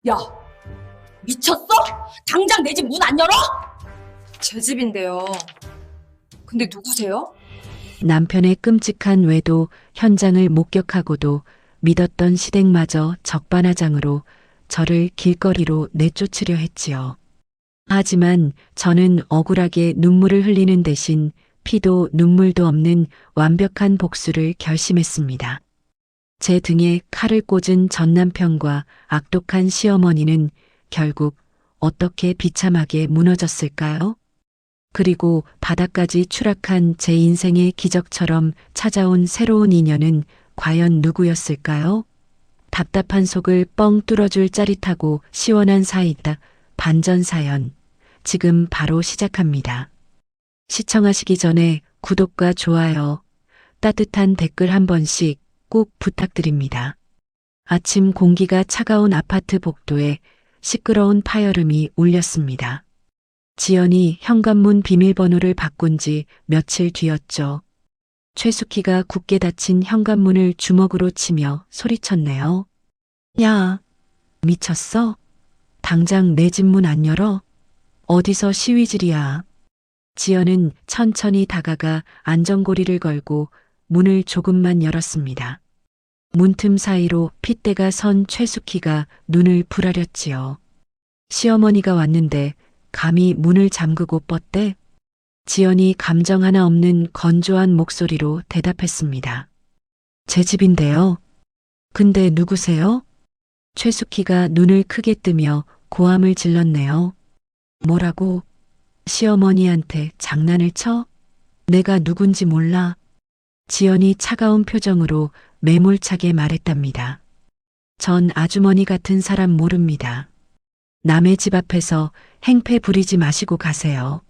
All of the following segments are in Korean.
야, 미쳤어? 당장 내 집 문 안 열어? 제 집인데요. 근데 누구세요? 남편의 끔찍한 외도 현장을 목격하고도 믿었던 시댁마저 적반하장으로 저를 길거리로 내쫓으려 했지요. 하지만 저는 억울하게 눈물을 흘리는 대신 피도 눈물도 없는 완벽한 복수를 결심했습니다. 제 등에 칼을 꽂은 전 남편과 악독한 시어머니는 결국 어떻게 비참하게 무너졌을까요? 그리고 바닥까지 추락한 제 인생의 기적처럼 찾아온 새로운 인연은 과연 누구였을까요? 답답한 속을 뻥 뚫어줄 짜릿하고 시원한 사이다. 반전 사연. 지금 바로 시작합니다. 시청하시기 전에 구독과 좋아요, 따뜻한 댓글 한 번씩 꼭 부탁드립니다. 아침 공기가 차가운 아파트 복도에 시끄러운 파열음이 울렸습니다. 지연이 현관문 비밀번호를 바꾼 지 며칠 뒤였죠. 최숙희가 굳게 닫힌 현관문을 주먹으로 치며 소리쳤네요. 야, 미쳤어? 당장 내 집 문 안 열어? 어디서 시위질이야? 지연은 천천히 다가가 안전고리를 걸고 문을 조금만 열었습니다. 문틈 사이로 핏대가 선 최숙희가 눈을 부라렸지요. 시어머니가 왔는데 감히 문을 잠그고 뻗대? 지연이 감정 하나 없는 건조한 목소리로 대답했습니다. 제 집인데요. 근데 누구세요? 최숙희가 눈을 크게 뜨며 고함을 질렀네요. 뭐라고? 시어머니한테 장난을 쳐? 내가 누군지 몰라. 지연이 차가운 표정으로 매몰차게 말했답니다. 전 아주머니 같은 사람 모릅니다. 남의 집 앞에서 행패 부리지 마시고 가세요.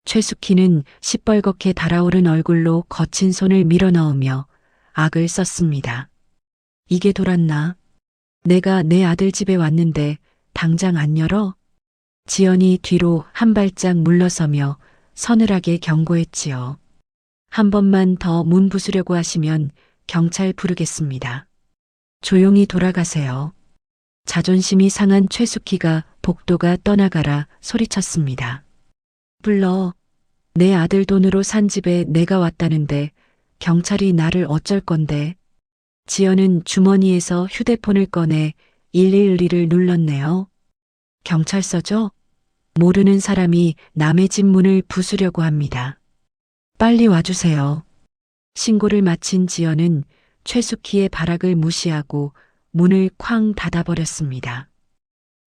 최숙희는 시뻘겋게 달아오른 얼굴로 거친 손을 밀어넣으며 악을 썼습니다. 이게 돌았나? 내가 내 아들 집에 왔는데 당장 안 열어? 지연이 뒤로 한 발짝 물러서며 서늘하게 경고했지요. 한 번만 더 문 부수려고 하시면 경찰 부르겠습니다. 조용히 돌아가세요. 자존심이 상한 최숙희가 복도가 떠나가라 소리쳤습니다. 불러. 내 아들 돈으로 산 집에 내가 왔다는데 경찰이 나를 어쩔 건데. 지연은 주머니에서 휴대폰을 꺼내 112를 눌렀네요. 경찰서죠? 모르는 사람이 남의 집 문을 부수려고 합니다. 빨리 와주세요. 신고를 마친 지연은 최숙희의 발악을 무시하고 문을 쾅 닫아버렸습니다.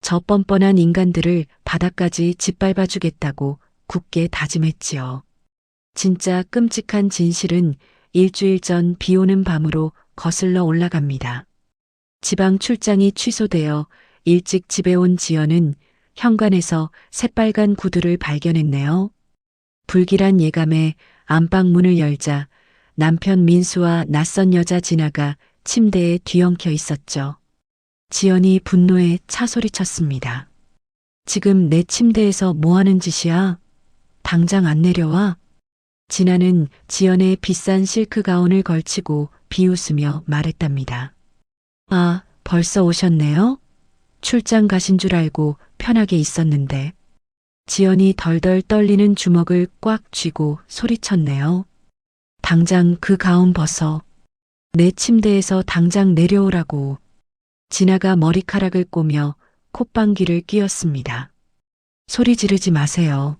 저 뻔뻔한 인간들을 바닥까지 짓밟아주겠다고 굳게 다짐했지요. 진짜 끔찍한 진실은 일주일 전 비 오는 밤으로 거슬러 올라갑니다. 지방 출장이 취소되어 일찍 집에 온 지연은 현관에서 새빨간 구두를 발견했네요. 불길한 예감에 안방 문을 열자 남편 민수와 낯선 여자 진아가 침대에 뒤엉켜 있었죠. 지연이 분노에 차소리쳤습니다. 지금 내 침대에서 뭐 하는 짓이야? 당장 안 내려와? 진아는 지연의 비싼 실크 가운을 걸치고 비웃으며 말했답니다. 아, 벌써 오셨네요? 출장 가신 줄 알고 편하게 있었는데. 지연이 덜덜 떨리는 주먹을 꽉 쥐고 소리쳤네요. 당장 그 가운 벗어. 내 침대에서 당장 내려오라고. 진아가 머리카락을 꼬며 콧방귀를 뀌었습니다. 소리 지르지 마세요.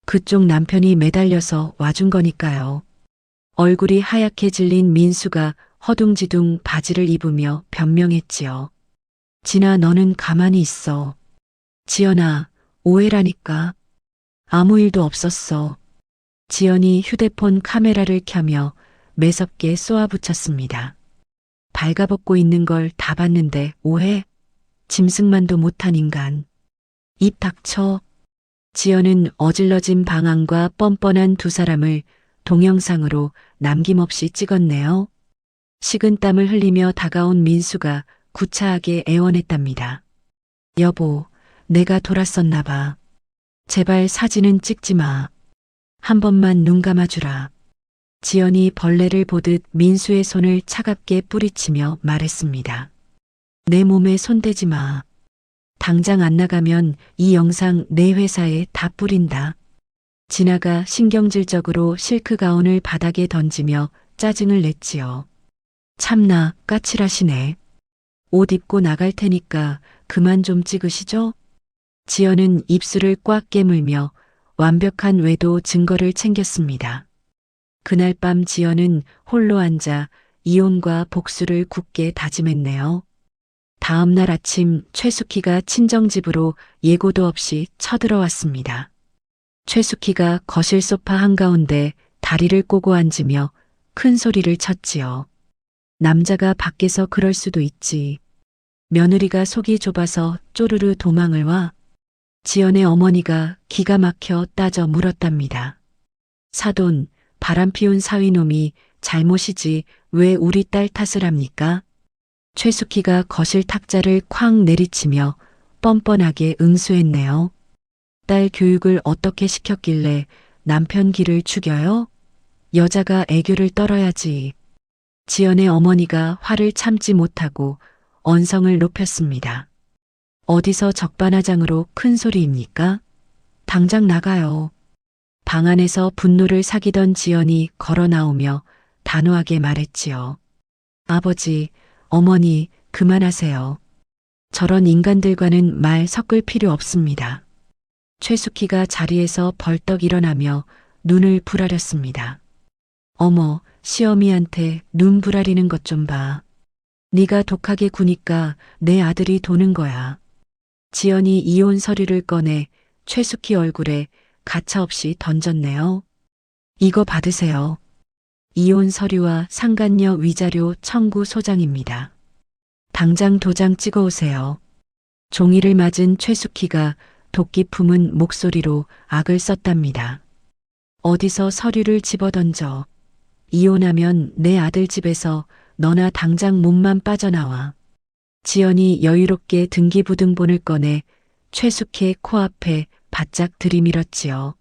그쪽 남편이 매달려서 와준 거니까요. 얼굴이 하얗게 질린 민수가 허둥지둥 바지를 입으며 변명했지요. 진아, 너는 가만히 있어. 지연아, 오해라니까. 아무 일도 없었어. 지연이 휴대폰 카메라를 켜며 매섭게 쏘아붙였습니다. 발가벗고 있는 걸 다 봤는데 오해? 짐승만도 못한 인간. 입 닥쳐. 지연은 어질러진 방안과 뻔뻔한 두 사람을 동영상으로 남김없이 찍었네요. 식은땀을 흘리며 다가온 민수가 구차하게 애원했답니다. 여보, 내가 돌았었나 봐. 제발 사진은 찍지 마. 한 번만 눈 감아주라. 지연이 벌레를 보듯 민수의 손을 차갑게 뿌리치며 말했습니다. 내 몸에 손대지 마. 당장 안 나가면 이 영상 내 회사에 다 뿌린다. 진아가 신경질적으로 실크 가운을 바닥에 던지며 짜증을 냈지요. 참나 까칠하시네. 옷 입고 나갈 테니까 그만 좀 찍으시죠? 지연은 입술을 꽉 깨물며 완벽한 외도 증거를 챙겼습니다. 그날 밤 지연은 홀로 앉아 이혼과 복수를 굳게 다짐했네요. 다음 날 아침 최숙희가 친정집으로 예고도 없이 쳐들어왔습니다. 최숙희가 거실 소파 한가운데 다리를 꼬고 앉으며 큰 소리를 쳤지요. 남자가 밖에서 그럴 수도 있지. 며느리가 속이 좁아서 쪼르르 도망을 와. 지연의 어머니가 기가 막혀 따져 물었답니다. 사돈, 바람 피운 사위놈이 잘못이지 왜 우리 딸 탓을 합니까? 최숙희가 거실 탁자를 쾅 내리치며 뻔뻔하게 응수했네요. 딸 교육을 어떻게 시켰길래 남편 기를 죽여요? 여자가 애교를 떨어야지. 지연의 어머니가 화를 참지 못하고 언성을 높였습니다. 어디서 적반하장으로 큰 소리입니까? 당장 나가요. 방 안에서 분노를 사귀던 지연이 걸어 나오며 단호하게 말했지요. 아버지, 어머니, 그만하세요. 저런 인간들과는 말 섞을 필요 없습니다. 최숙희가 자리에서 벌떡 일어나며 눈을 부라렸습니다. 어머, 시어미한테 눈 부라리는 것 좀 봐. 네가 독하게 구니까 내 아들이 도는 거야. 지연이 이혼 서류를 꺼내 최숙희 얼굴에 가차없이 던졌네요. 이거 받으세요. 이혼 서류와 상간녀 위자료 청구 소장입니다. 당장 도장 찍어 오세요. 종이를 맞은 최숙희가 도끼 품은 목소리로 악을 썼답니다. 어디서 서류를 집어던져. 이혼하면 내 아들 집에서 너나 당장 몸만 빠져나와. 지연이 여유롭게 등기부등본을 꺼내 최숙희 코앞에 바짝 들이밀었지요.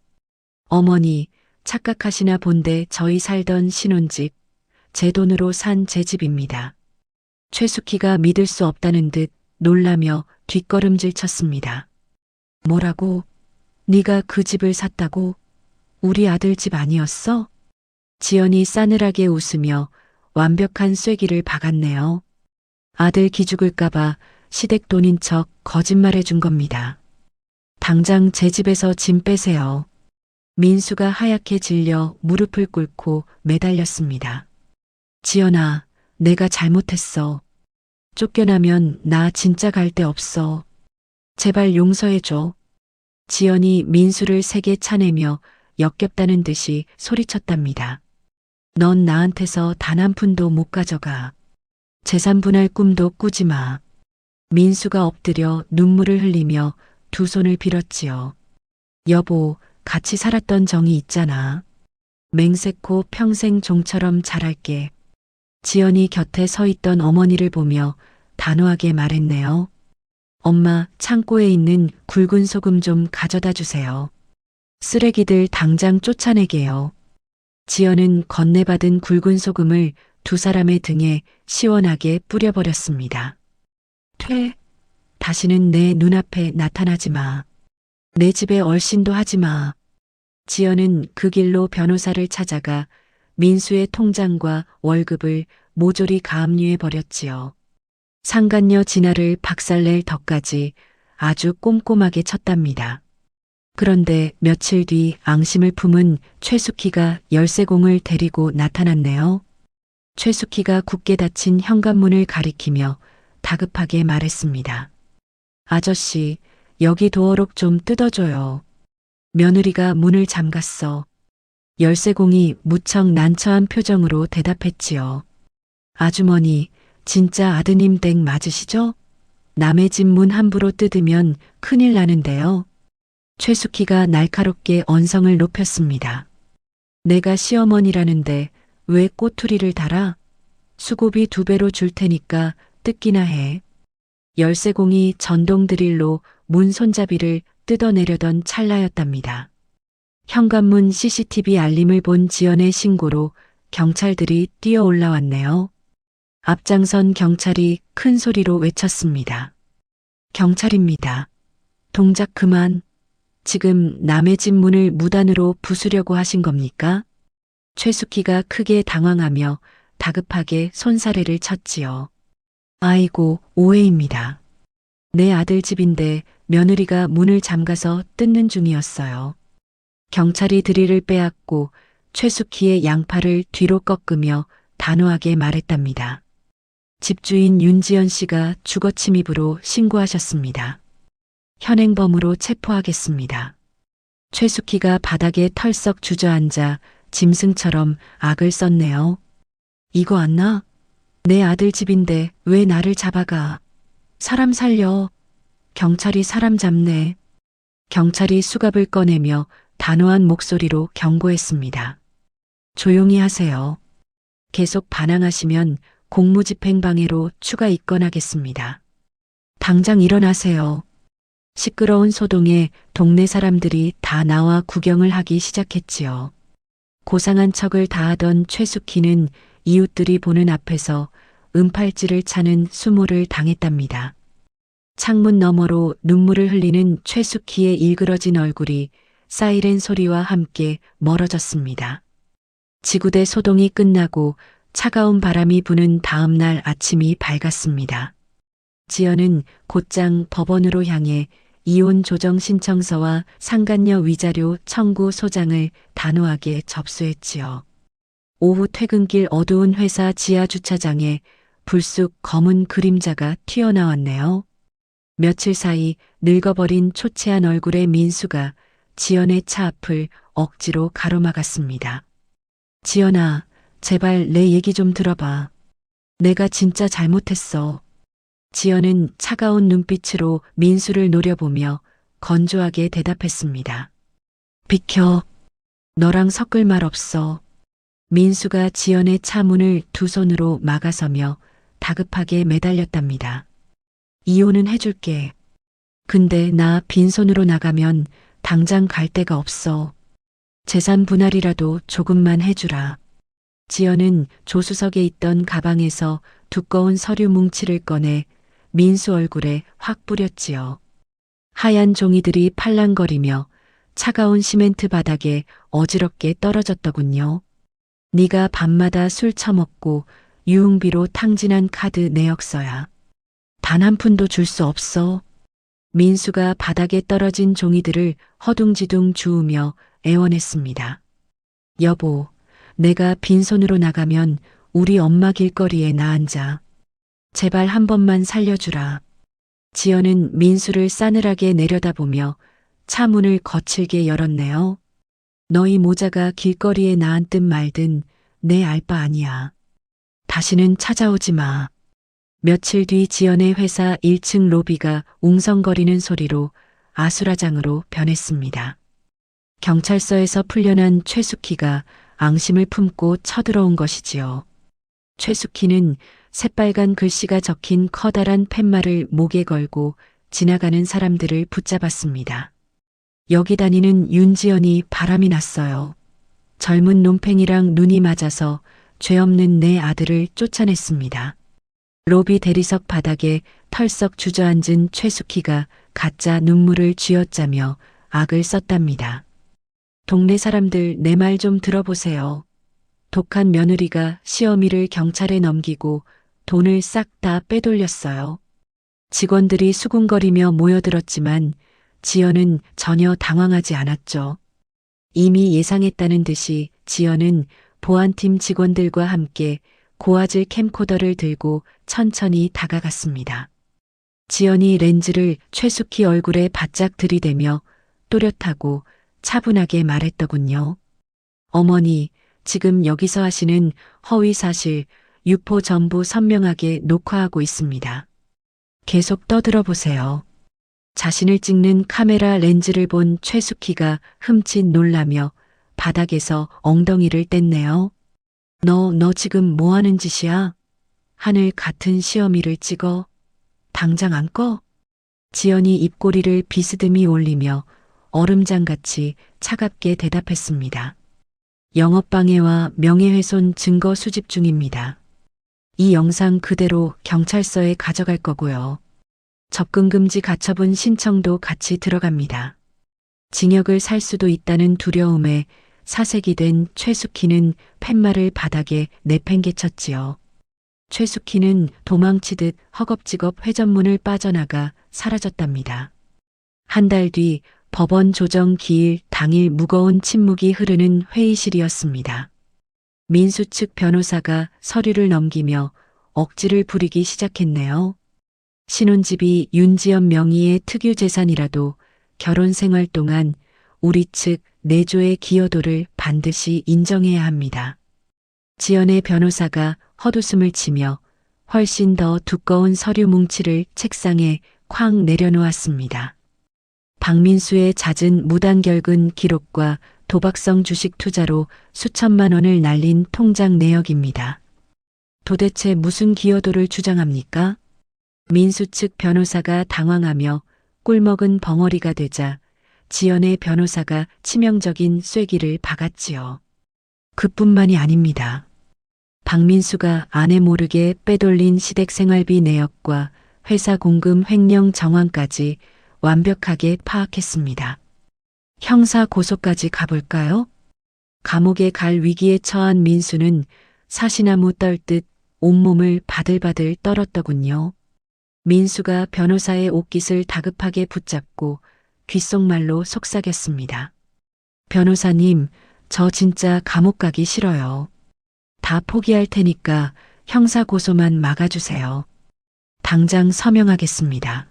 어머니, 착각하시나 본데 저희 살던 신혼집, 제 돈으로 산 제 집입니다. 최숙희가 믿을 수 없다는 듯 놀라며 뒷걸음질 쳤습니다. 뭐라고? 네가 그 집을 샀다고? 우리 아들 집 아니었어? 지연이 싸늘하게 웃으며 완벽한 쐐기를 박았네요. 아들 기죽을까봐 시댁 돈인 척 거짓말해 준 겁니다. 당장 제 집에서 짐 빼세요. 민수가 하얗게 질려 무릎을 꿇고 매달렸습니다. 지연아, 내가 잘못했어. 쫓겨나면 나 진짜 갈 데 없어. 제발 용서해줘. 지연이 민수를 세게 차내며 역겹다는 듯이 소리쳤답니다. 넌 나한테서 단 한 푼도 못 가져가. 재산 분할 꿈도 꾸지 마. 민수가 엎드려 눈물을 흘리며 두 손을 빌었지요. 여보, 같이 살았던 정이 있잖아. 맹세코 평생 종처럼 잘할게. 지연이 곁에 서 있던 어머니를 보며 단호하게 말했네요. 엄마, 창고에 있는 굵은 소금 좀 가져다 주세요. 쓰레기들 당장 쫓아내게요. 지연은 건네받은 굵은 소금을 두 사람의 등에 시원하게 뿌려버렸습니다. 퇴, 다시는 내 눈앞에 나타나지 마. 내 집에 얼씬도 하지 마. 지연은 그 길로 변호사를 찾아가 민수의 통장과 월급을 모조리 가압류해 버렸지요. 상간녀 진아를 박살낼 덕까지 아주 꼼꼼하게 쳤답니다. 그런데 며칠 뒤 앙심을 품은 최숙희가 열쇠공을 데리고 나타났네요. 최숙희가 굳게 닫힌 현관문을 가리키며 다급하게 말했습니다. 아저씨, 여기 도어록 좀 뜯어줘요. 며느리가 문을 잠갔어. 열쇠공이 무척 난처한 표정으로 대답했지요. 아주머니, 진짜 아드님 댁 맞으시죠? 남의 집 문 함부로 뜯으면 큰일 나는데요. 최숙희가 날카롭게 언성을 높였습니다. 내가 시어머니라는데 왜 꼬투리를 달아? 수고비 2배로 줄 테니까 뜯기나 해. 열쇠공이 전동 드릴로 문 손잡이를 뜯어내려던 찰나였답니다. 현관문 CCTV 알림을 본 지연의 신고로 경찰들이 뛰어 올라왔네요. 앞장선 경찰이 큰 소리로 외쳤습니다. 경찰입니다. 동작 그만. 지금 남의 집 문을 무단으로 부수려고 하신 겁니까? 최숙희가 크게 당황하며 다급하게 손사래를 쳤지요. 아이고, 오해입니다. 내 아들 집인데 며느리가 문을 잠가서 뜯는 중이었어요. 경찰이 드릴을 빼앗고 최숙희의 양팔을 뒤로 꺾으며 단호하게 말했답니다. 집주인 윤지연 씨가 주거침입으로 신고하셨습니다. 현행범으로 체포하겠습니다. 최숙희가 바닥에 털썩 주저앉아 짐승처럼 악을 썼네요. 이거 안 나? 내 아들 집인데 왜 나를 잡아가? 사람 살려. 경찰이 사람 잡네. 경찰이 수갑을 꺼내며 단호한 목소리로 경고했습니다. 조용히 하세요. 계속 반항하시면 공무집행방해로 추가 입건하겠습니다. 당장 일어나세요. 시끄러운 소동에 동네 사람들이 다 나와 구경을 하기 시작했지요. 고상한 척을 다하던 최숙희는 이웃들이 보는 앞에서 은팔찌를 차는 수모를 당했답니다. 창문 너머로 눈물을 흘리는 최숙희의 일그러진 얼굴이 사이렌 소리와 함께 멀어졌습니다. 지구대 소동이 끝나고 차가운 바람이 부는 다음 날 아침이 밝았습니다. 지연은 곧장 법원으로 향해 이혼 조정 신청서와 상간녀 위자료 청구 소장을 단호하게 접수했지요. 오후 퇴근길 어두운 회사 지하 주차장에 불쑥 검은 그림자가 튀어나왔네요. 며칠 사이 늙어버린 초췌한 얼굴의 민수가 지연의 차 앞을 억지로 가로막았습니다. 지연아, 제발 내 얘기 좀 들어봐. 내가 진짜 잘못했어. 지연은 차가운 눈빛으로 민수를 노려보며 건조하게 대답했습니다. 비켜. 너랑 섞을 말 없어. 민수가 지연의 차 문을 두 손으로 막아서며 다급하게 매달렸답니다. 이혼은 해줄게. 근데 나 빈손으로 나가면 당장 갈 데가 없어. 재산 분할이라도 조금만 해주라. 지연은 조수석에 있던 가방에서 두꺼운 서류 뭉치를 꺼내 민수 얼굴에 확 뿌렸지요. 하얀 종이들이 팔랑거리며 차가운 시멘트 바닥에 어지럽게 떨어졌더군요. 네가 밤마다 술 처먹고 유흥비로 탕진한 카드 내역서야. 단 한 푼도 줄 수 없어. 민수가 바닥에 떨어진 종이들을 허둥지둥 주우며 애원했습니다. 여보, 내가 빈손으로 나가면 우리 엄마 길거리에 나앉아. 제발 한 번만 살려주라. 지연은 민수를 싸늘하게 내려다보며 차 문을 거칠게 열었네요. 너희 모자가 길거리에 나앉든 말든 내 알 바 아니야. 다시는 찾아오지 마. 며칠 뒤 지연의 회사 1층 로비가 웅성거리는 소리로 아수라장으로 변했습니다. 경찰서에서 풀려난 최숙희가 앙심을 품고 쳐들어온 것이지요. 최숙희는 새빨간 글씨가 적힌 커다란 팻말을 목에 걸고 지나가는 사람들을 붙잡았습니다. 여기 다니는 윤지연이 바람이 났어요. 젊은 놈팽이랑 눈이 맞아서 죄 없는 내 아들을 쫓아냈습니다. 로비 대리석 바닥에 털썩 주저앉은 최숙희가 가짜 눈물을 쥐어짜며 악을 썼답니다. 동네 사람들 내 말 좀 들어보세요. 독한 며느리가 시어미를 경찰에 넘기고 돈을 싹 다 빼돌렸어요. 직원들이 수군거리며 모여들었지만 지연은 전혀 당황하지 않았죠. 이미 예상했다는 듯이 지연은 보안팀 직원들과 함께 고화질 캠코더를 들고 천천히 다가갔습니다. 지연이 렌즈를 최숙희 얼굴에 바짝 들이대며 또렷하고 차분하게 말했더군요. 어머니, 지금 여기서 하시는 허위 사실, 유포 전부 선명하게 녹화하고 있습니다. 계속 떠들어 보세요. 자신을 찍는 카메라 렌즈를 본 최숙희가 흠칫 놀라며 바닥에서 엉덩이를 뗐네요. 너 지금 뭐 하는 짓이야? 하늘 같은 시어미를 찍어? 당장 안 꺼? 지연이 입꼬리를 비스듬히 올리며 얼음장같이 차갑게 대답했습니다. 영업방해와 명예훼손 증거 수집 중입니다. 이 영상 그대로 경찰서에 가져갈 거고요. 접근금지 가처분 신청도 같이 들어갑니다. 징역을 살 수도 있다는 두려움에 사색이 된 최숙희는 팻말을 바닥에 내팽개쳤지요. 최숙희는 도망치듯 허겁지겁 회전문을 빠져나가 사라졌답니다. 한 달 뒤 법원 조정 기일 당일 무거운 침묵이 흐르는 회의실이었습니다. 민수 측 변호사가 서류를 넘기며 억지를 부리기 시작했네요. 신혼집이 윤지연 명의의 특유 재산이라도 결혼 생활 동안 우리 측 내조의 기여도를 반드시 인정해야 합니다. 지연의 변호사가 헛웃음을 치며 훨씬 더 두꺼운 서류 뭉치를 책상에 쾅 내려놓았습니다. 박민수의 잦은 무단결근 기록과 도박성 주식 투자로 수천만 원을 날린 통장 내역입니다. 도대체 무슨 기여도를 주장합니까? 민수 측 변호사가 당황하며 꿀먹은 벙어리가 되자 지연의 변호사가 치명적인 쐐기를 박았지요. 그뿐만이 아닙니다. 박민수가 아내 모르게 빼돌린 시댁생활비 내역과 회사 공금 횡령 정황까지 완벽하게 파악했습니다. 형사 고소까지 가볼까요? 감옥에 갈 위기에 처한 민수는 사시나무 떨듯 온몸을 바들바들 떨었더군요. 민수가 변호사의 옷깃을 다급하게 붙잡고 귓속말로 속삭였습니다. 변호사님, 저 진짜 감옥 가기 싫어요. 다 포기할 테니까 형사 고소만 막아주세요. 당장 서명하겠습니다.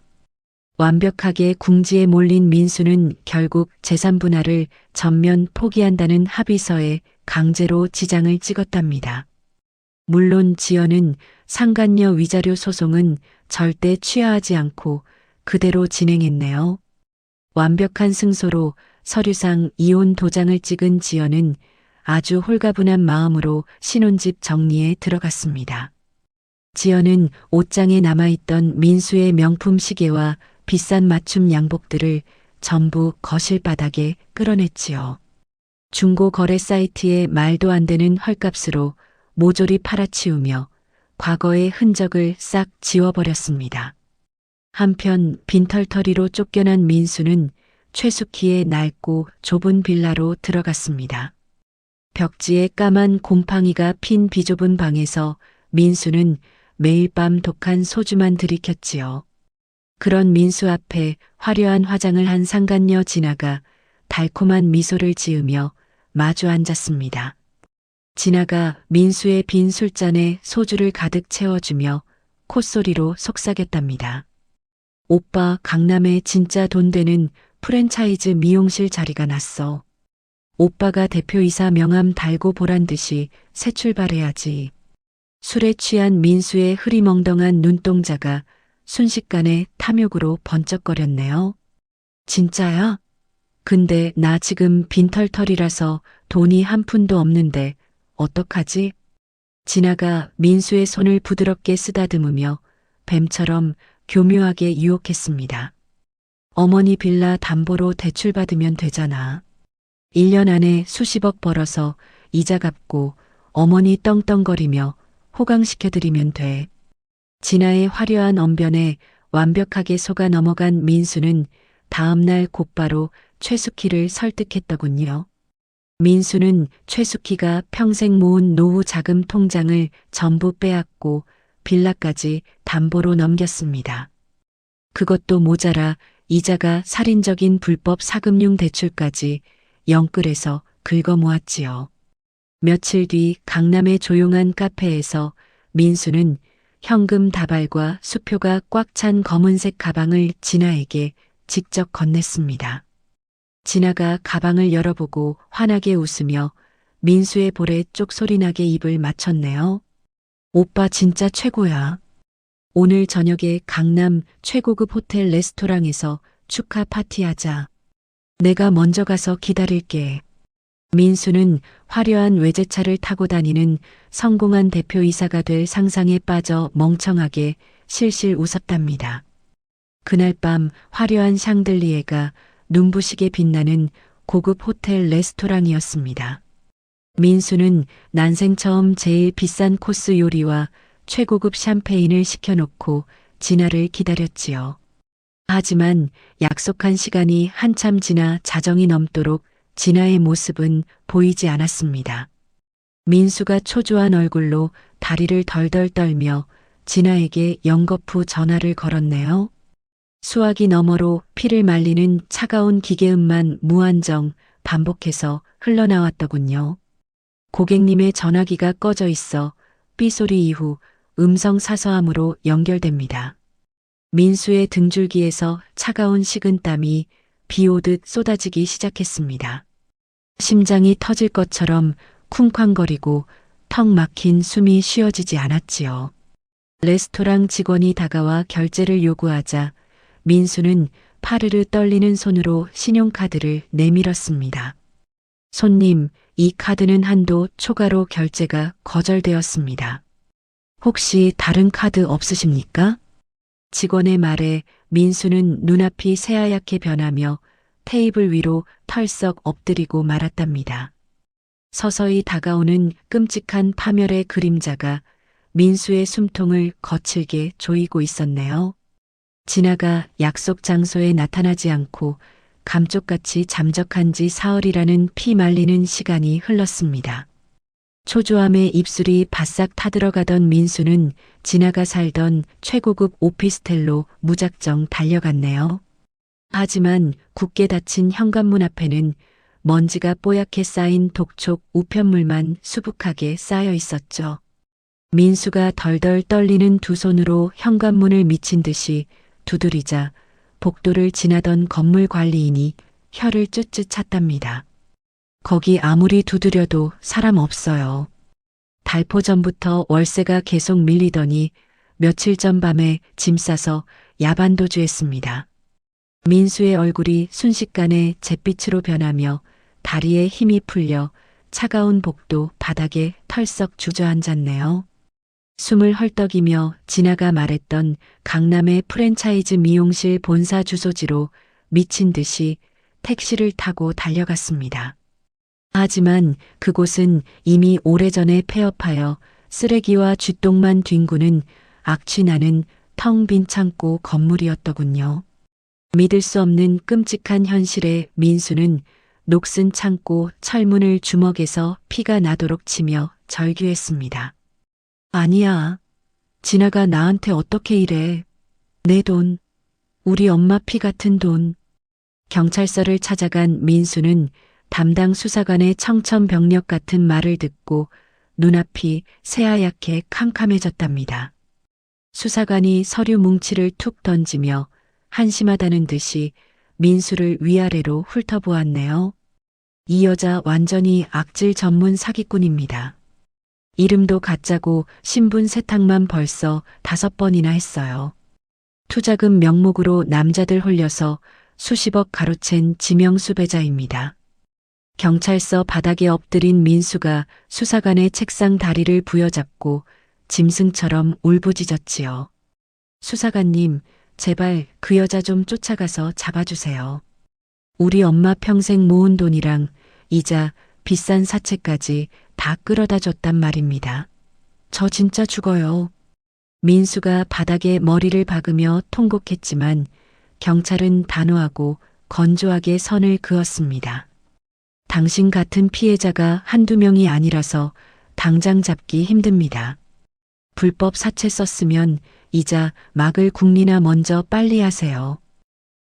완벽하게 궁지에 몰린 민수는 결국 재산 분할을 전면 포기한다는 합의서에 강제로 지장을 찍었답니다. 물론 지연은 상간녀 위자료 소송은 절대 취하하지 않고 그대로 진행했네요. 완벽한 승소로 서류상 이혼 도장을 찍은 지연은 아주 홀가분한 마음으로 신혼집 정리에 들어갔습니다. 지연은 옷장에 남아있던 민수의 명품 시계와 비싼 맞춤 양복들을 전부 거실 바닥에 끌어냈지요. 중고 거래 사이트에 말도 안 되는 헐값으로 모조리 팔아치우며 과거의 흔적을 싹 지워버렸습니다. 한편 빈털터리로 쫓겨난 민수는 최숙희의 낡고 좁은 빌라로 들어갔습니다. 벽지에 까만 곰팡이가 핀 비좁은 방에서 민수는 매일 밤 독한 소주만 들이켰지요. 그런 민수 앞에 화려한 화장을 한 상간녀 진아가 달콤한 미소를 지으며 마주 앉았습니다. 진아가 민수의 빈 술잔에 소주를 가득 채워주며 콧소리로 속삭였답니다. 오빠, 강남에 진짜 돈 되는 프랜차이즈 미용실 자리가 났어. 오빠가 대표이사 명함 달고 보란 듯이 새 출발해야지. 술에 취한 민수의 흐리멍덩한 눈동자가 순식간에 탐욕으로 번쩍거렸네요. 진짜야? 근데 나 지금 빈털털이라서 돈이 한 푼도 없는데 어떡하지? 진아가 민수의 손을 부드럽게 쓰다듬으며 뱀처럼 교묘하게 유혹했습니다. 어머니 빌라 담보로 대출받으면 되잖아. 1년 안에 수십억 벌어서 이자 갚고 어머니 떵떵거리며 호강시켜드리면 돼. 진아의 화려한 언변에 완벽하게 속아 넘어간 민수는 다음날 곧바로 최숙희를 설득했더군요. 민수는 최숙희가 평생 모은 노후 자금 통장을 전부 빼앗고 빌라까지 담보로 넘겼습니다. 그것도 모자라 이자가 살인적인 불법 사금융 대출까지 영끌에서 긁어모았지요. 며칠 뒤 강남의 조용한 카페에서 민수는 현금 다발과 수표가 꽉 찬 검은색 가방을 진아에게 직접 건넸습니다. 진아가 가방을 열어보고 환하게 웃으며 민수의 볼에 쪽소리나게 입을 맞췄네요. 오빠 진짜 최고야. 오늘 저녁에 강남 최고급 호텔 레스토랑에서 축하 파티하자. 내가 먼저 가서 기다릴게. 민수는 화려한 외제차를 타고 다니는 성공한 대표이사가 될 상상에 빠져 멍청하게 실실 웃었답니다. 그날 밤 화려한 샹들리에가 눈부시게 빛나는 고급 호텔 레스토랑이었습니다. 민수는 난생 처음 제일 비싼 코스 요리와 최고급 샴페인을 시켜놓고 진아를 기다렸지요. 하지만 약속한 시간이 한참 지나 자정이 넘도록 진아의 모습은 보이지 않았습니다. 민수가 초조한 얼굴로 다리를 덜덜 떨며 진아에게 연거푸 전화를 걸었네요. 수화기 너머로 피를 말리는 차가운 기계음만 무한정 반복해서 흘러나왔더군요. 고객님의 전화기가 꺼져 있어 삐소리 이후 음성 사서함으로 연결됩니다. 민수의 등줄기에서 차가운 식은땀이 비 오듯 쏟아지기 시작했습니다. 심장이 터질 것처럼 쿵쾅거리고 턱 막힌 숨이 쉬어지지 않았지요. 레스토랑 직원이 다가와 결제를 요구하자 민수는 파르르 떨리는 손으로 신용카드를 내밀었습니다. 손님, 이 카드는 한도 초과로 결제가 거절되었습니다. 혹시 다른 카드 없으십니까? 직원의 말에 민수는 눈앞이 새하얗게 변하며 테이블 위로 털썩 엎드리고 말았답니다. 서서히 다가오는 끔찍한 파멸의 그림자가 민수의 숨통을 거칠게 조이고 있었네요. 진아가 약속 장소에 나타나지 않고 감쪽같이 잠적한 지 사흘이라는 피 말리는 시간이 흘렀습니다. 초조함에 입술이 바싹 타들어가던 민수는 진아가 살던 최고급 오피스텔로 무작정 달려갔네요. 하지만 굳게 닫힌 현관문 앞에는 먼지가 뽀얗게 쌓인 독촉 우편물만 수북하게 쌓여 있었죠. 민수가 덜덜 떨리는 두 손으로 현관문을 미친 듯이 두드리자 복도를 지나던 건물 관리인이 혀를 쯧쯧 찼답니다. 거기 아무리 두드려도 사람 없어요. 달포 전부터 월세가 계속 밀리더니 며칠 전 밤에 짐 싸서 야반도주했습니다. 민수의 얼굴이 순식간에 잿빛으로 변하며 다리에 힘이 풀려 차가운 복도 바닥에 털썩 주저앉았네요. 숨을 헐떡이며 진아가 말했던 강남의 프랜차이즈 미용실 본사 주소지로 미친 듯이 택시를 타고 달려갔습니다. 하지만 그곳은 이미 오래전에 폐업하여 쓰레기와 쥐똥만 뒹구는 악취나는 텅 빈 창고 건물이었더군요. 믿을 수 없는 끔찍한 현실에 민수는 녹슨 창고 철문을 주먹에서 피가 나도록 치며 절규했습니다. 아니야. 진아가 나한테 어떻게 이래. 내 돈. 우리 엄마 피 같은 돈. 경찰서를 찾아간 민수는 담당 수사관의 청천벽력 같은 말을 듣고 눈앞이 새하얗게 캄캄해졌답니다. 수사관이 서류 뭉치를 툭 던지며 한심하다는 듯이 민수를 위아래로 훑어보았네요. 이 여자 완전히 악질 전문 사기꾼입니다. 이름도 가짜고 신분 세탁만 벌써 5번이나 했어요. 투자금 명목으로 남자들 홀려서 수십억 가로챈 지명수배자입니다. 경찰서 바닥에 엎드린 민수가 수사관의 책상 다리를 부여잡고 짐승처럼 울부짖었지요. 수사관님, 제발 그 여자 좀 쫓아가서 잡아주세요. 우리 엄마 평생 모은 돈이랑 이자, 비싼 사채까지 다 끌어다 줬단 말입니다. 저 진짜 죽어요. 민수가 바닥에 머리를 박으며 통곡했지만 경찰은 단호하고 건조하게 선을 그었습니다. 당신 같은 피해자가 한두 명이 아니라서 당장 잡기 힘듭니다. 불법 사채 썼으면 이자 막을 궁리나 먼저 빨리 하세요.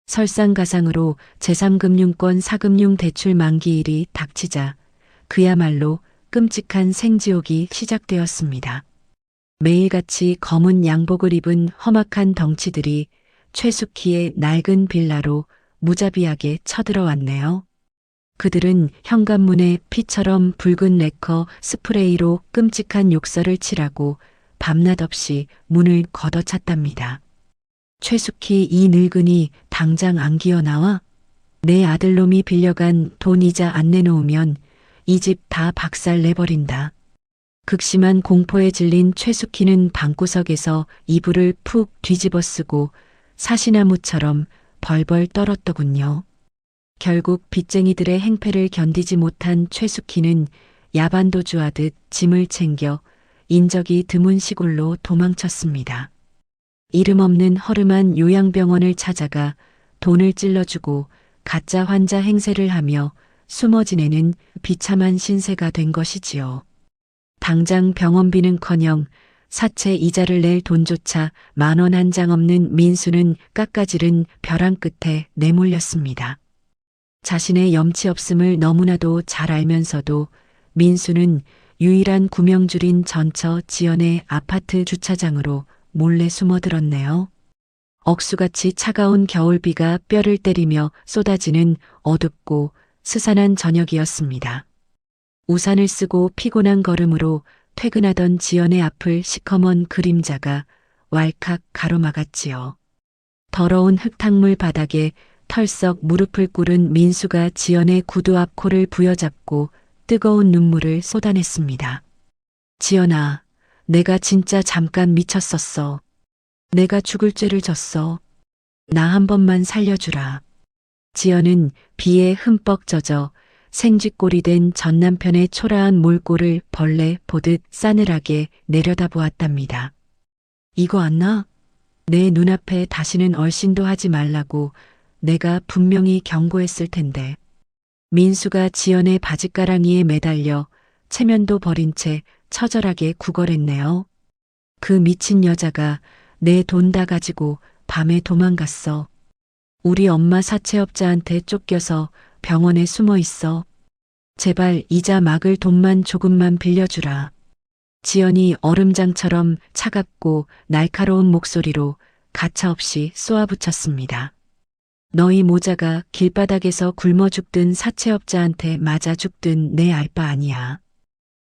설상가상으로 제3금융권 사금융 대출 만기일이 닥치자 그야말로 끔찍한 생지옥이 시작되었습니다. 매일같이 검은 양복을 입은 험악한 덩치들이 최숙희의 낡은 빌라로 무자비하게 쳐들어왔네요. 그들은 현관문에 피처럼 붉은 레커 스프레이로 끔찍한 욕설을 칠하고 밤낮 없이 문을 걷어찼답니다. 최숙희 이 늙은이 당장 안 기어나와? 내 아들놈이 빌려간 돈 이자 안 내놓으면 이 집 다 박살 내버린다. 극심한 공포에 질린 최숙희는 방구석에서 이불을 푹 뒤집어 쓰고 사시나무처럼 벌벌 떨었더군요. 결국 빚쟁이들의 행패를 견디지 못한 최숙희는 야반도주하듯 짐을 챙겨 인적이 드문 시골로 도망쳤습니다. 이름 없는 허름한 요양병원을 찾아가 돈을 찔러주고 가짜 환자 행세를 하며 숨어 지내는 비참한 신세가 된 것이지요. 당장 병원비는커녕 사채 이자를 낼 돈조차 10,000원 한 장 없는 민수는 깎아지른 벼랑 끝에 내몰렸습니다. 자신의 염치 없음을 너무나도 잘 알면서도 민수는 유일한 구명줄인 전처 지연의 아파트 주차장으로 몰래 숨어들었네요. 억수같이 차가운 겨울비가 뼈를 때리며 쏟아지는 어둡고 스산한 저녁이었습니다. 우산을 쓰고 피곤한 걸음으로 퇴근하던 지연의 앞을 시커먼 그림자가 왈칵 가로막았지요. 더러운 흙탕물 바닥에 털썩 무릎을 꿇은 민수가 지연의 구두 앞 코를 부여잡고 뜨거운 눈물을 쏟아냈습니다. 지연아, 내가 진짜 잠깐 미쳤었어. 내가 죽을 죄를 졌어. 나 한 번만 살려주라. 지연은 비에 흠뻑 젖어 생쥐꼴이 된 전 남편의 초라한 몰골을 벌레 보듯 싸늘하게 내려다보았답니다. 이거 안 나? 내 눈앞에 다시는 얼씬도 하지 말라고 내가 분명히 경고했을 텐데. 민수가 지연의 바짓가랑이에 매달려 체면도 버린 채 처절하게 구걸했네요. 그 미친 여자가 내 돈 다 가지고 밤에 도망갔어. 우리 엄마 사채업자한테 쫓겨서 병원에 숨어 있어. 제발 이자 막을 돈만 조금만 빌려주라. 지연이 얼음장처럼 차갑고 날카로운 목소리로 가차없이 쏘아붙였습니다. 너희 모자가 길바닥에서 굶어 죽든 사채업자한테 맞아 죽든 내 알 바 아니야.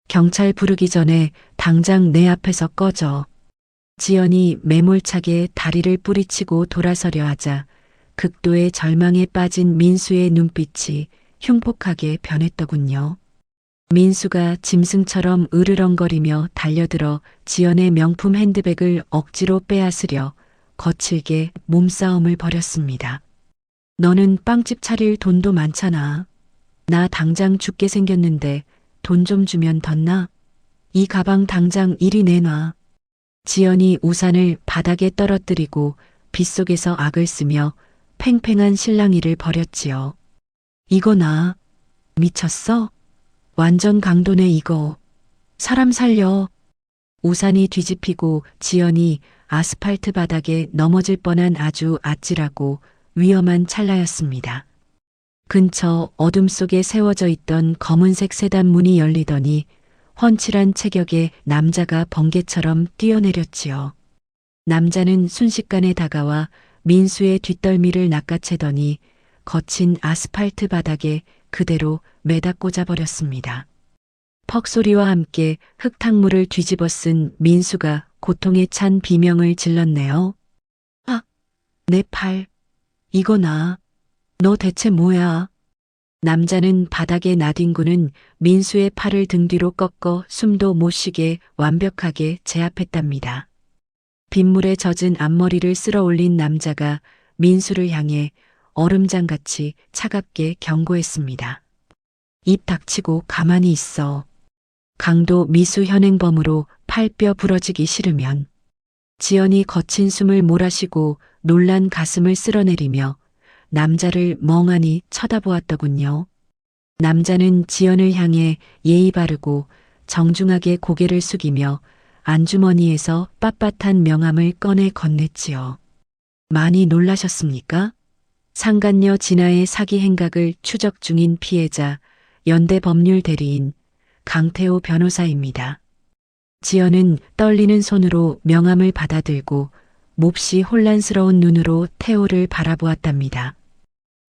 경찰 부르기 전에 당장 내 앞에서 꺼져. 지연이 매몰차게 다리를 뿌리치고 돌아서려 하자 극도의 절망에 빠진 민수의 눈빛이 흉폭하게 변했더군요. 민수가 짐승처럼 으르렁거리며 달려들어 지연의 명품 핸드백을 억지로 빼앗으려 거칠게 몸싸움을 벌였습니다. 너는 빵집 차릴 돈도 많잖아. 나 당장 죽게 생겼는데 돈 좀 주면 덧나? 이 가방 당장 이리 내놔. 지연이 우산을 바닥에 떨어뜨리고 빗속에서 악을 쓰며 팽팽한 실랑이를 벌였지요. 이거 나 미쳤어? 완전 강도네 이거. 사람 살려. 우산이 뒤집히고 지연이 아스팔트 바닥에 넘어질 뻔한 아주 아찔하고 위험한 찰나였습니다. 근처 어둠 속에 세워져 있던 검은색 세단 문이 열리더니 훤칠한 체격의 남자가 번개처럼 뛰어내렸지요. 남자는 순식간에 다가와 민수의 뒷덜미를 낚아채더니 거친 아스팔트 바닥에 그대로 매다 꽂아버렸습니다. 퍽 소리와 함께 흙탕물을 뒤집어 쓴 민수가 고통에 찬 비명을 질렀네요. 아, 내 팔. 이거 나. 너 대체 뭐야? 남자는 바닥에 나뒹구는 민수의 팔을 등 뒤로 꺾어 숨도 못 쉬게 완벽하게 제압했답니다. 빗물에 젖은 앞머리를 쓸어 올린 남자가 민수를 향해 얼음장같이 차갑게 경고했습니다. 입 닥치고 가만히 있어. 강도 미수 현행범으로 팔뼈 부러지기 싫으면. 지연이 거친 숨을 몰아쉬고 놀란 가슴을 쓸어내리며 남자를 멍하니 쳐다보았더군요. 남자는 지연을 향해 예의 바르고 정중하게 고개를 숙이며 안주머니에서 빳빳한 명함을 꺼내 건넸지요. 많이 놀라셨습니까? 상간녀 진아의 사기 행각을 추적 중인 피해자 연대법률 대리인 강태호 변호사입니다. 지연은 떨리는 손으로 명함을 받아들고 몹시 혼란스러운 눈으로 태호를 바라보았답니다.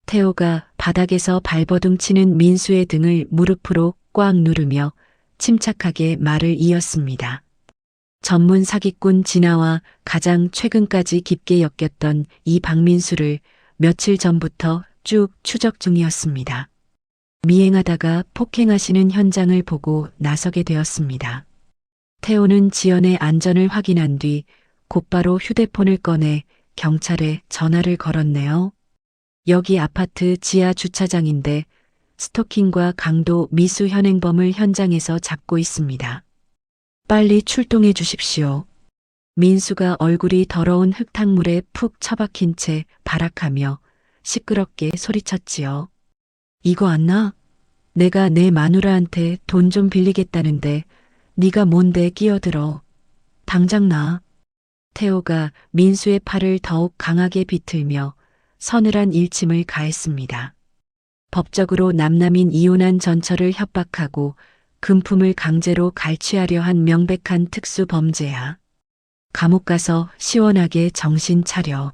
태호가 바닥에서 발버둥 치는 민수의 등을 무릎으로 꽉 누르며 침착하게 말을 이었습니다. 전문 사기꾼 진아와 가장 최근까지 깊게 엮였던 이 박민수를 며칠 전부터 쭉 추적 중이었습니다. 미행하다가 폭행하시는 현장을 보고 나서게 되었습니다. 태호는 지연의 안전을 확인한 뒤 곧바로 휴대폰을 꺼내 경찰에 전화를 걸었네요. 여기 아파트 지하 주차장인데 스토킹과 강도 미수 현행범을 현장에서 잡고 있습니다. 빨리 출동해 주십시오. 민수가 얼굴이 더러운 흙탕물에 푹 처박힌 채 발악하며 시끄럽게 소리쳤지요. 이거 안 나? 내가 내 마누라한테 돈 좀 빌리겠다는데 네가 뭔데 끼어들어. 당장 나. 태호가 민수의 팔을 더욱 강하게 비틀며 서늘한 일침을 가했습니다. 법적으로 남남인 이혼한 전처를 협박하고 금품을 강제로 갈취하려 한 명백한 특수범죄야. 감옥 가서 시원하게 정신 차려.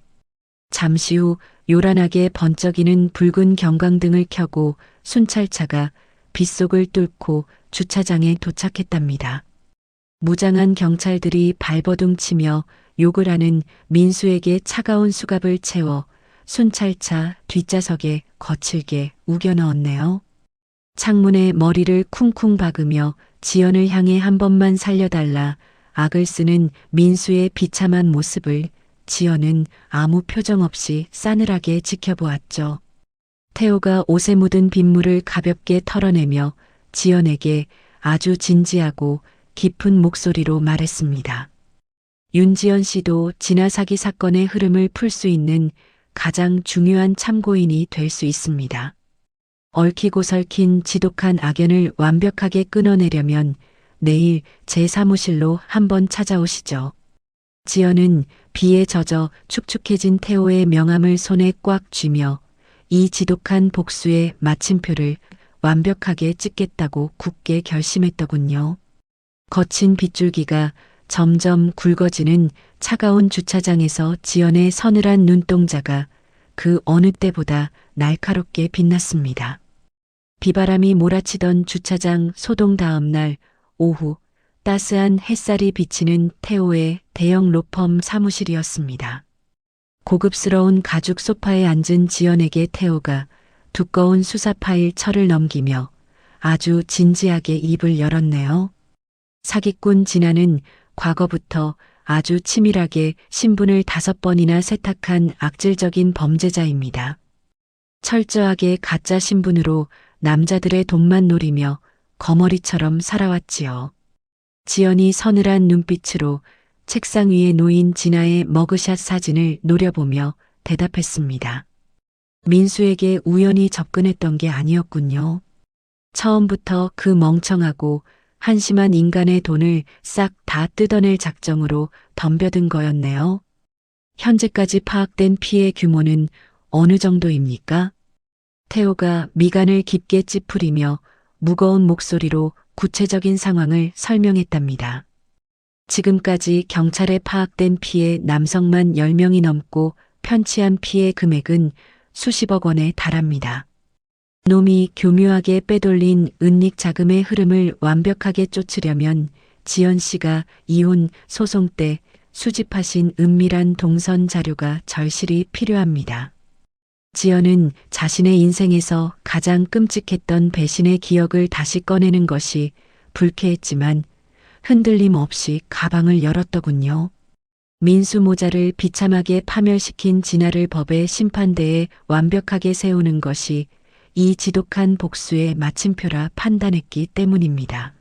잠시 후 요란하게 번쩍이는 붉은 경광등을 켜고 순찰차가 빗속을 뚫고 주차장에 도착했답니다. 무장한 경찰들이 발버둥 치며 욕을 하는 민수에게 차가운 수갑을 채워 순찰차 뒷좌석에 거칠게 우겨 넣었네요. 창문에 머리를 쿵쿵 박으며 지연을 향해 한 번만 살려달라 악을 쓰는 민수의 비참한 모습을 지연은 아무 표정 없이 싸늘하게 지켜보았죠. 태호가 옷에 묻은 빗물을 가볍게 털어내며 지연에게 아주 진지하고 깊은 목소리로 말했습니다. 윤지연 씨도 진아 사기 사건의 흐름을 풀 수 있는 가장 중요한 참고인이 될 수 있습니다. 얽히고 설킨 지독한 악연을 완벽하게 끊어내려면 내일 제 사무실로 한번 찾아오시죠. 지연은 비에 젖어 축축해진 태호의 명함을 손에 꽉 쥐며 이 지독한 복수의 마침표를 완벽하게 찍겠다고 굳게 결심했더군요. 거친 빗줄기가 점점 굵어지는 차가운 주차장에서 지연의 서늘한 눈동자가 그 어느 때보다 날카롭게 빛났습니다. 비바람이 몰아치던 주차장 소동 다음 날 오후 따스한 햇살이 비치는 태호의 대형 로펌 사무실이었습니다. 고급스러운 가죽 소파에 앉은 지연에게 태호가 두꺼운 수사 파일 철을 넘기며 아주 진지하게 입을 열었네요. 사기꾼 진아는 과거부터 아주 치밀하게 신분을 5번이나 세탁한 악질적인 범죄자입니다. 철저하게 가짜 신분으로 남자들의 돈만 노리며 거머리처럼 살아왔지요. 지연이 서늘한 눈빛으로 책상 위에 놓인 진아의 머그샷 사진을 노려보며 대답했습니다. 민수에게 우연히 접근했던 게 아니었군요. 처음부터 그 멍청하고 한심한 인간의 돈을 싹 다 뜯어낼 작정으로 덤벼든 거였네요. 현재까지 파악된 피해 규모는 어느 정도입니까? 태호가 미간을 깊게 찌푸리며 무거운 목소리로 구체적인 상황을 설명했답니다. 지금까지 경찰에 파악된 피해 남성만 10명이 넘고 편취한 피해 금액은 수십억 원에 달합니다. 놈이 교묘하게 빼돌린 은닉 자금의 흐름을 완벽하게 쫓으려면 지연 씨가 이혼 소송 때 수집하신 은밀한 동선 자료가 절실히 필요합니다. 지연은 자신의 인생에서 가장 끔찍했던 배신의 기억을 다시 꺼내는 것이 불쾌했지만 흔들림 없이 가방을 열었더군요. 민수 모자를 비참하게 파멸시킨 진아를 법의 심판대에 완벽하게 세우는 것이 이 지독한 복수의 마침표라 판단했기 때문입니다.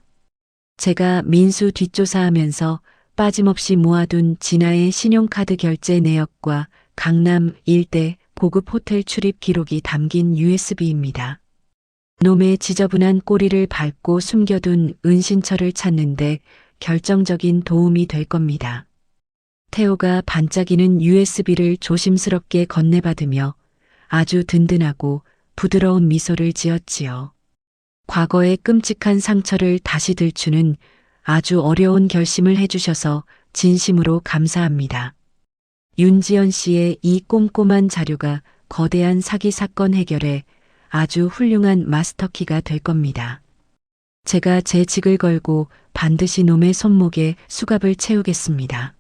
제가 민수 뒷조사하면서 빠짐없이 모아둔 진아의 신용카드 결제 내역과 강남 일대 고급 호텔 출입 기록이 담긴 USB입니다. 놈의 지저분한 꼬리를 밟고 숨겨둔 은신처를 찾는데 결정적인 도움이 될 겁니다. 태호가 반짝이는 USB를 조심스럽게 건네받으며 아주 든든하고 부드러운 미소를 지었지요. 과거의 끔찍한 상처를 다시 들추는 아주 어려운 결심을 해주셔서 진심으로 감사합니다. 윤지연 씨의 이 꼼꼼한 자료가 거대한 사기 사건 해결에 아주 훌륭한 마스터키가 될 겁니다. 제가 제 직을 걸고 반드시 놈의 손목에 수갑을 채우겠습니다.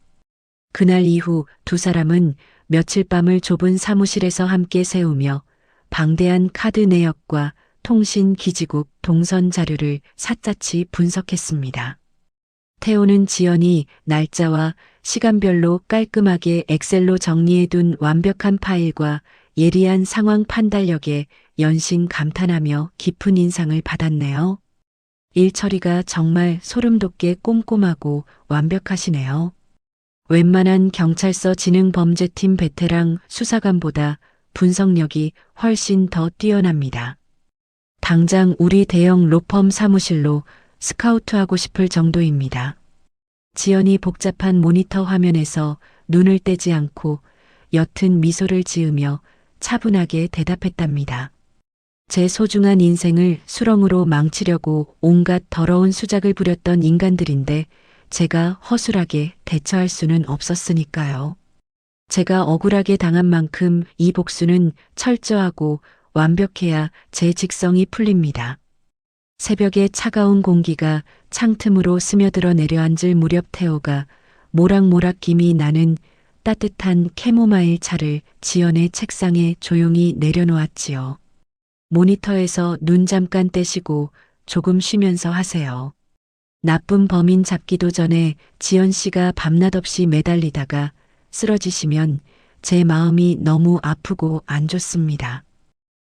그날 이후 두 사람은 며칠 밤을 좁은 사무실에서 함께 세우며 방대한 카드 내역과 통신 기지국 동선 자료를 샅샅이 분석했습니다. 태호는 지연이 날짜와 시간별로 깔끔하게 엑셀로 정리해둔 완벽한 파일과 예리한 상황 판단력에 연신 감탄하며 깊은 인상을 받았네요. 일 처리가 정말 소름 돋게 꼼꼼하고 완벽하시네요. 웬만한 경찰서 지능범죄팀 베테랑 수사관보다 분석력이 훨씬 더 뛰어납니다. 당장 우리 대형 로펌 사무실로 스카우트하고 싶을 정도입니다. 지연이 복잡한 모니터 화면에서 눈을 떼지 않고 옅은 미소를 지으며 차분하게 대답했답니다. 제 소중한 인생을 수렁으로 망치려고 온갖 더러운 수작을 부렸던 인간들인데 제가 허술하게 대처할 수는 없었으니까요. 제가 억울하게 당한 만큼 이 복수는 철저하고 완벽해야 제 직성이 풀립니다. 새벽의 차가운 공기가 창틈으로 스며들어 내려앉을 무렵 태호가 모락모락 김이 나는 따뜻한 캐모마일 차를 지연의 책상에 조용히 내려놓았지요. 모니터에서 눈 잠깐 떼시고 조금 쉬면서 하세요. 나쁜 범인 잡기도 전에 지연 씨가 밤낮 없이 매달리다가 쓰러지시면 제 마음이 너무 아프고 안 좋습니다.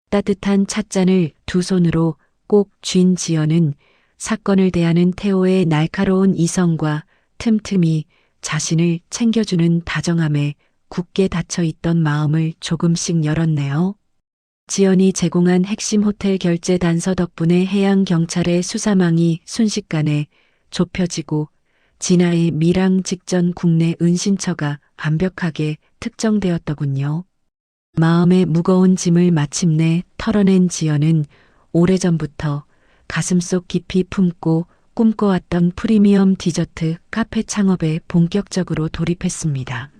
따뜻한 찻잔을 두 손으로 꼭 쥔 지연은 사건을 대하는 태호의 날카로운 이성과 틈틈이 자신을 챙겨주는 다정함에 굳게 닫혀있던 마음을 조금씩 열었네요. 지연이 제공한 핵심 호텔 결제 단서 덕분에 해양경찰의 수사망이 순식간에 좁혀지고 진아의 밀항 직전 국내 은신처가 완벽하게 특정되었더군요. 마음의 무거운 짐을 마침내 털어낸 지연은 오래전부터 가슴속 깊이 품고 꿈꿔왔던 프리미엄 디저트 카페 창업에 본격적으로 돌입했습니다.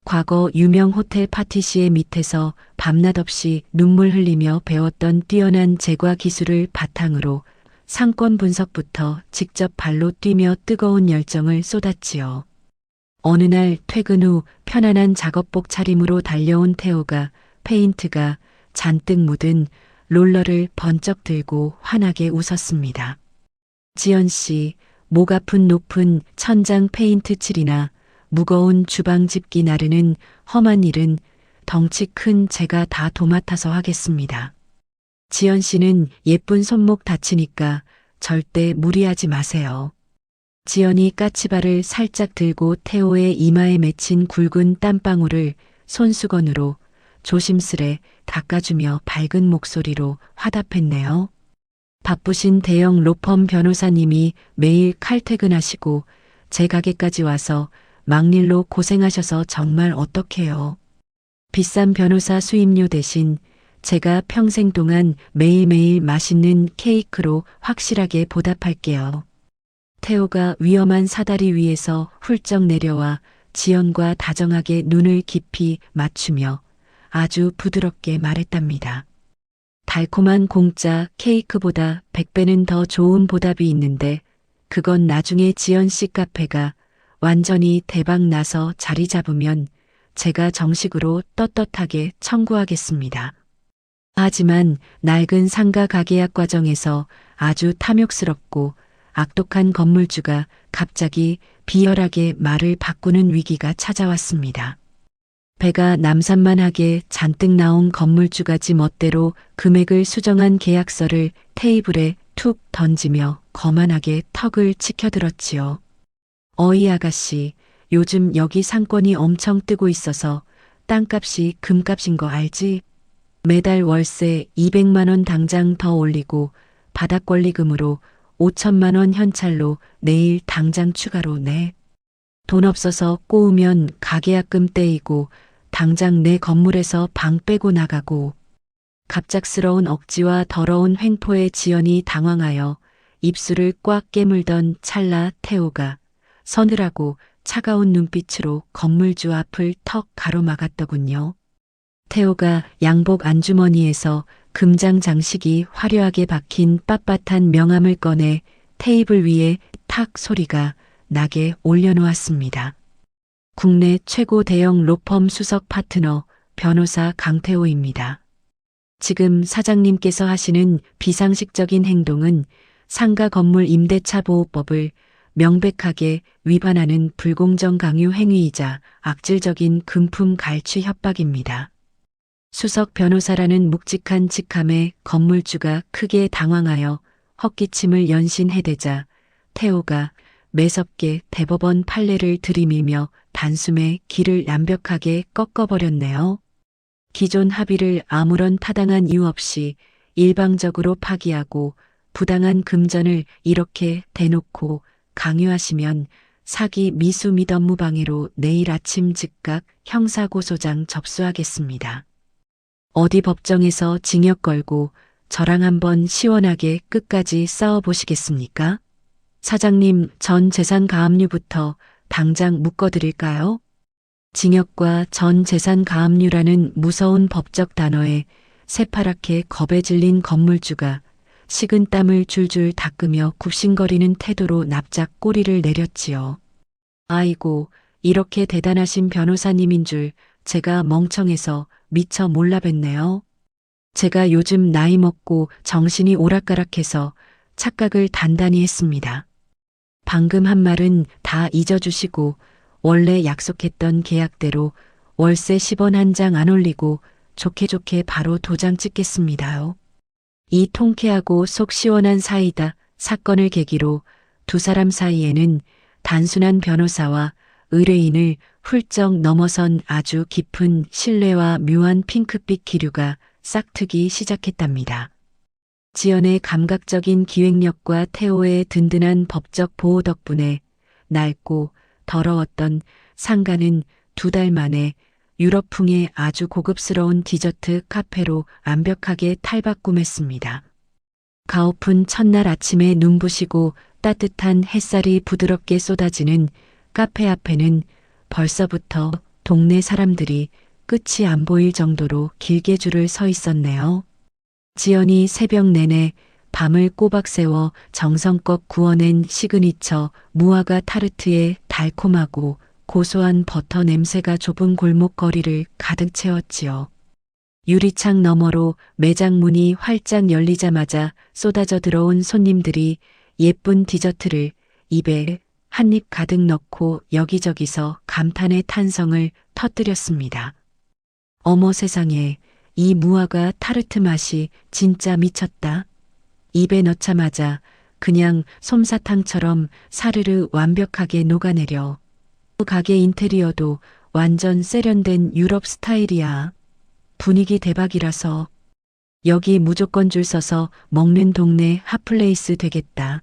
과거 유명 호텔 파티시에 밑에서 밤낮 없이 눈물 흘리며 배웠던 뛰어난 제과 기술을 바탕으로 상권 분석부터 직접 발로 뛰며 뜨거운 열정을 쏟았지요. 어느 날 퇴근 후 편안한 작업복 차림으로 달려온 태호가 페인트가 잔뜩 묻은 롤러를 번쩍 들고 환하게 웃었습니다. 지연 씨, 목 아픈 높은 천장 페인트 칠이나 무거운 주방 집기 나르는 험한 일은 덩치 큰 제가 다 도맡아서 하겠습니다. 지연 씨는 예쁜 손목 다치니까 절대 무리하지 마세요. 지연이 까치발을 살짝 들고 태호의 이마에 맺힌 굵은 땀방울을 손수건으로 조심스레 닦아주며 밝은 목소리로 화답했네요. 바쁘신 대형 로펌 변호사님이 매일 칼퇴근하시고 제 가게까지 와서 막일로 고생하셔서 정말 어떡해요. 비싼 변호사 수임료 대신 제가 평생 동안 매일매일 맛있는 케이크로 확실하게 보답할게요. 태호가 위험한 사다리 위에서 훌쩍 내려와 지연과 다정하게 눈을 깊이 맞추며 아주 부드럽게 말했답니다. 달콤한 공짜 케이크보다 100배는 더 좋은 보답이 있는데 그건 나중에 지연 씨 카페가 완전히 대박 나서 자리 잡으면 제가 정식으로 떳떳하게 청구하겠습니다. 하지만 낡은 상가 가계약 과정에서 아주 탐욕스럽고 악독한 건물주가 갑자기 비열하게 말을 바꾸는 위기가 찾아왔습니다. 배가 남산만하게 잔뜩 나온 건물주가 지 멋대로 금액을 수정한 계약서를 테이블에 툭 던지며 거만하게 턱을 치켜들었지요. 어이 아가씨, 요즘 여기 상권이 엄청 뜨고 있어서 땅값이 금값인 거 알지? 매달 월세 200만 원 당장 더 올리고 바닥 권리금으로 5천만 원 현찰로 내일 당장 추가로 내. 돈 없어서 꼬우면 가계약금 떼이고 당장 내 건물에서 방 빼고 나가고. 갑작스러운 억지와 더러운 횡포에 지연이 당황하여 입술을 꽉 깨물던 찰나 태호가 서늘하고 차가운 눈빛으로 건물주 앞을 턱 가로막았더군요. 태호가 양복 안주머니에서 금장 장식이 화려하게 박힌 빳빳한 명함을 꺼내 테이블 위에 탁 소리가 나게 올려놓았습니다. 국내 최고 대형 로펌 수석 파트너 변호사 강태호입니다. 지금 사장님께서 하시는 비상식적인 행동은 상가 건물 임대차 보호법을 명백하게 위반하는 불공정 강요 행위이자 악질적인 금품 갈취 협박입니다. 수석 변호사라는 묵직한 직함에 건물주가 크게 당황하여 헛기침을 연신해대자 태호가 매섭게 대법원 판례를 들이밀며 단숨에 길을 완벽하게 꺾어버렸네요. 기존 합의를 아무런 타당한 이유 없이 일방적으로 파기하고 부당한 금전을 이렇게 대놓고 강요하시면 사기 미수 및 업무방해로 내일 아침 즉각 형사고소장 접수하겠습니다. 어디 법정에서 징역 걸고 저랑 한번 시원하게 끝까지 싸워보시겠습니까? 사장님, 전 재산 가압류부터 당장 묶어드릴까요? 징역과 전 재산 가압류라는 무서운 법적 단어에 새파랗게 겁에 질린 건물주가 식은 땀을 줄줄 닦으며 굽신거리는 태도로 납작 꼬리를 내렸지요. 아이고, 이렇게 대단하신 변호사님인 줄 제가 멍청해서 미처 몰라뵀네요. 제가 요즘 나이 먹고 정신이 오락가락해서 착각을 단단히 했습니다. 방금 한 말은 다 잊어주시고 원래 약속했던 계약대로 월세 10원 한 장 안 올리고 좋게 좋게 바로 도장 찍겠습니다요. 이 통쾌하고 속 시원한 사이다 사건을 계기로 두 사람 사이에는 단순한 변호사와 의뢰인을 훌쩍 넘어선 아주 깊은 신뢰와 묘한 핑크빛 기류가 싹트기 시작했답니다. 지연의 감각적인 기획력과 태호의 든든한 법적 보호 덕분에 낡고 더러웠던 상가는 2달 만에 유럽풍의 아주 고급스러운 디저트 카페로 완벽하게 탈바꿈했습니다. 가오픈 첫날 아침에 눈부시고 따뜻한 햇살이 부드럽게 쏟아지는 카페 앞에는 벌써부터 동네 사람들이 끝이 안 보일 정도로 길게 줄을 서 있었네요. 지연이 새벽 내내 밤을 꼬박 새워 정성껏 구워낸 시그니처 무화과 타르트에 달콤하고 고소한 버터 냄새가 좁은 골목거리를 가득 채웠지요. 유리창 너머로 매장 문이 활짝 열리자마자 쏟아져 들어온 손님들이 예쁜 디저트를 입에 한입 가득 넣고 여기저기서 감탄의 탄성을 터뜨렸습니다. 어머 세상에, 이 무화과 타르트 맛이 진짜 미쳤다. 입에 넣자마자 그냥 솜사탕처럼 사르르 완벽하게 녹아내려. 가게 인테리어도 완전 세련된 유럽 스타일이야. 분위기 대박이라서 여기 무조건 줄 서서 먹는 동네 핫플레이스 되겠다.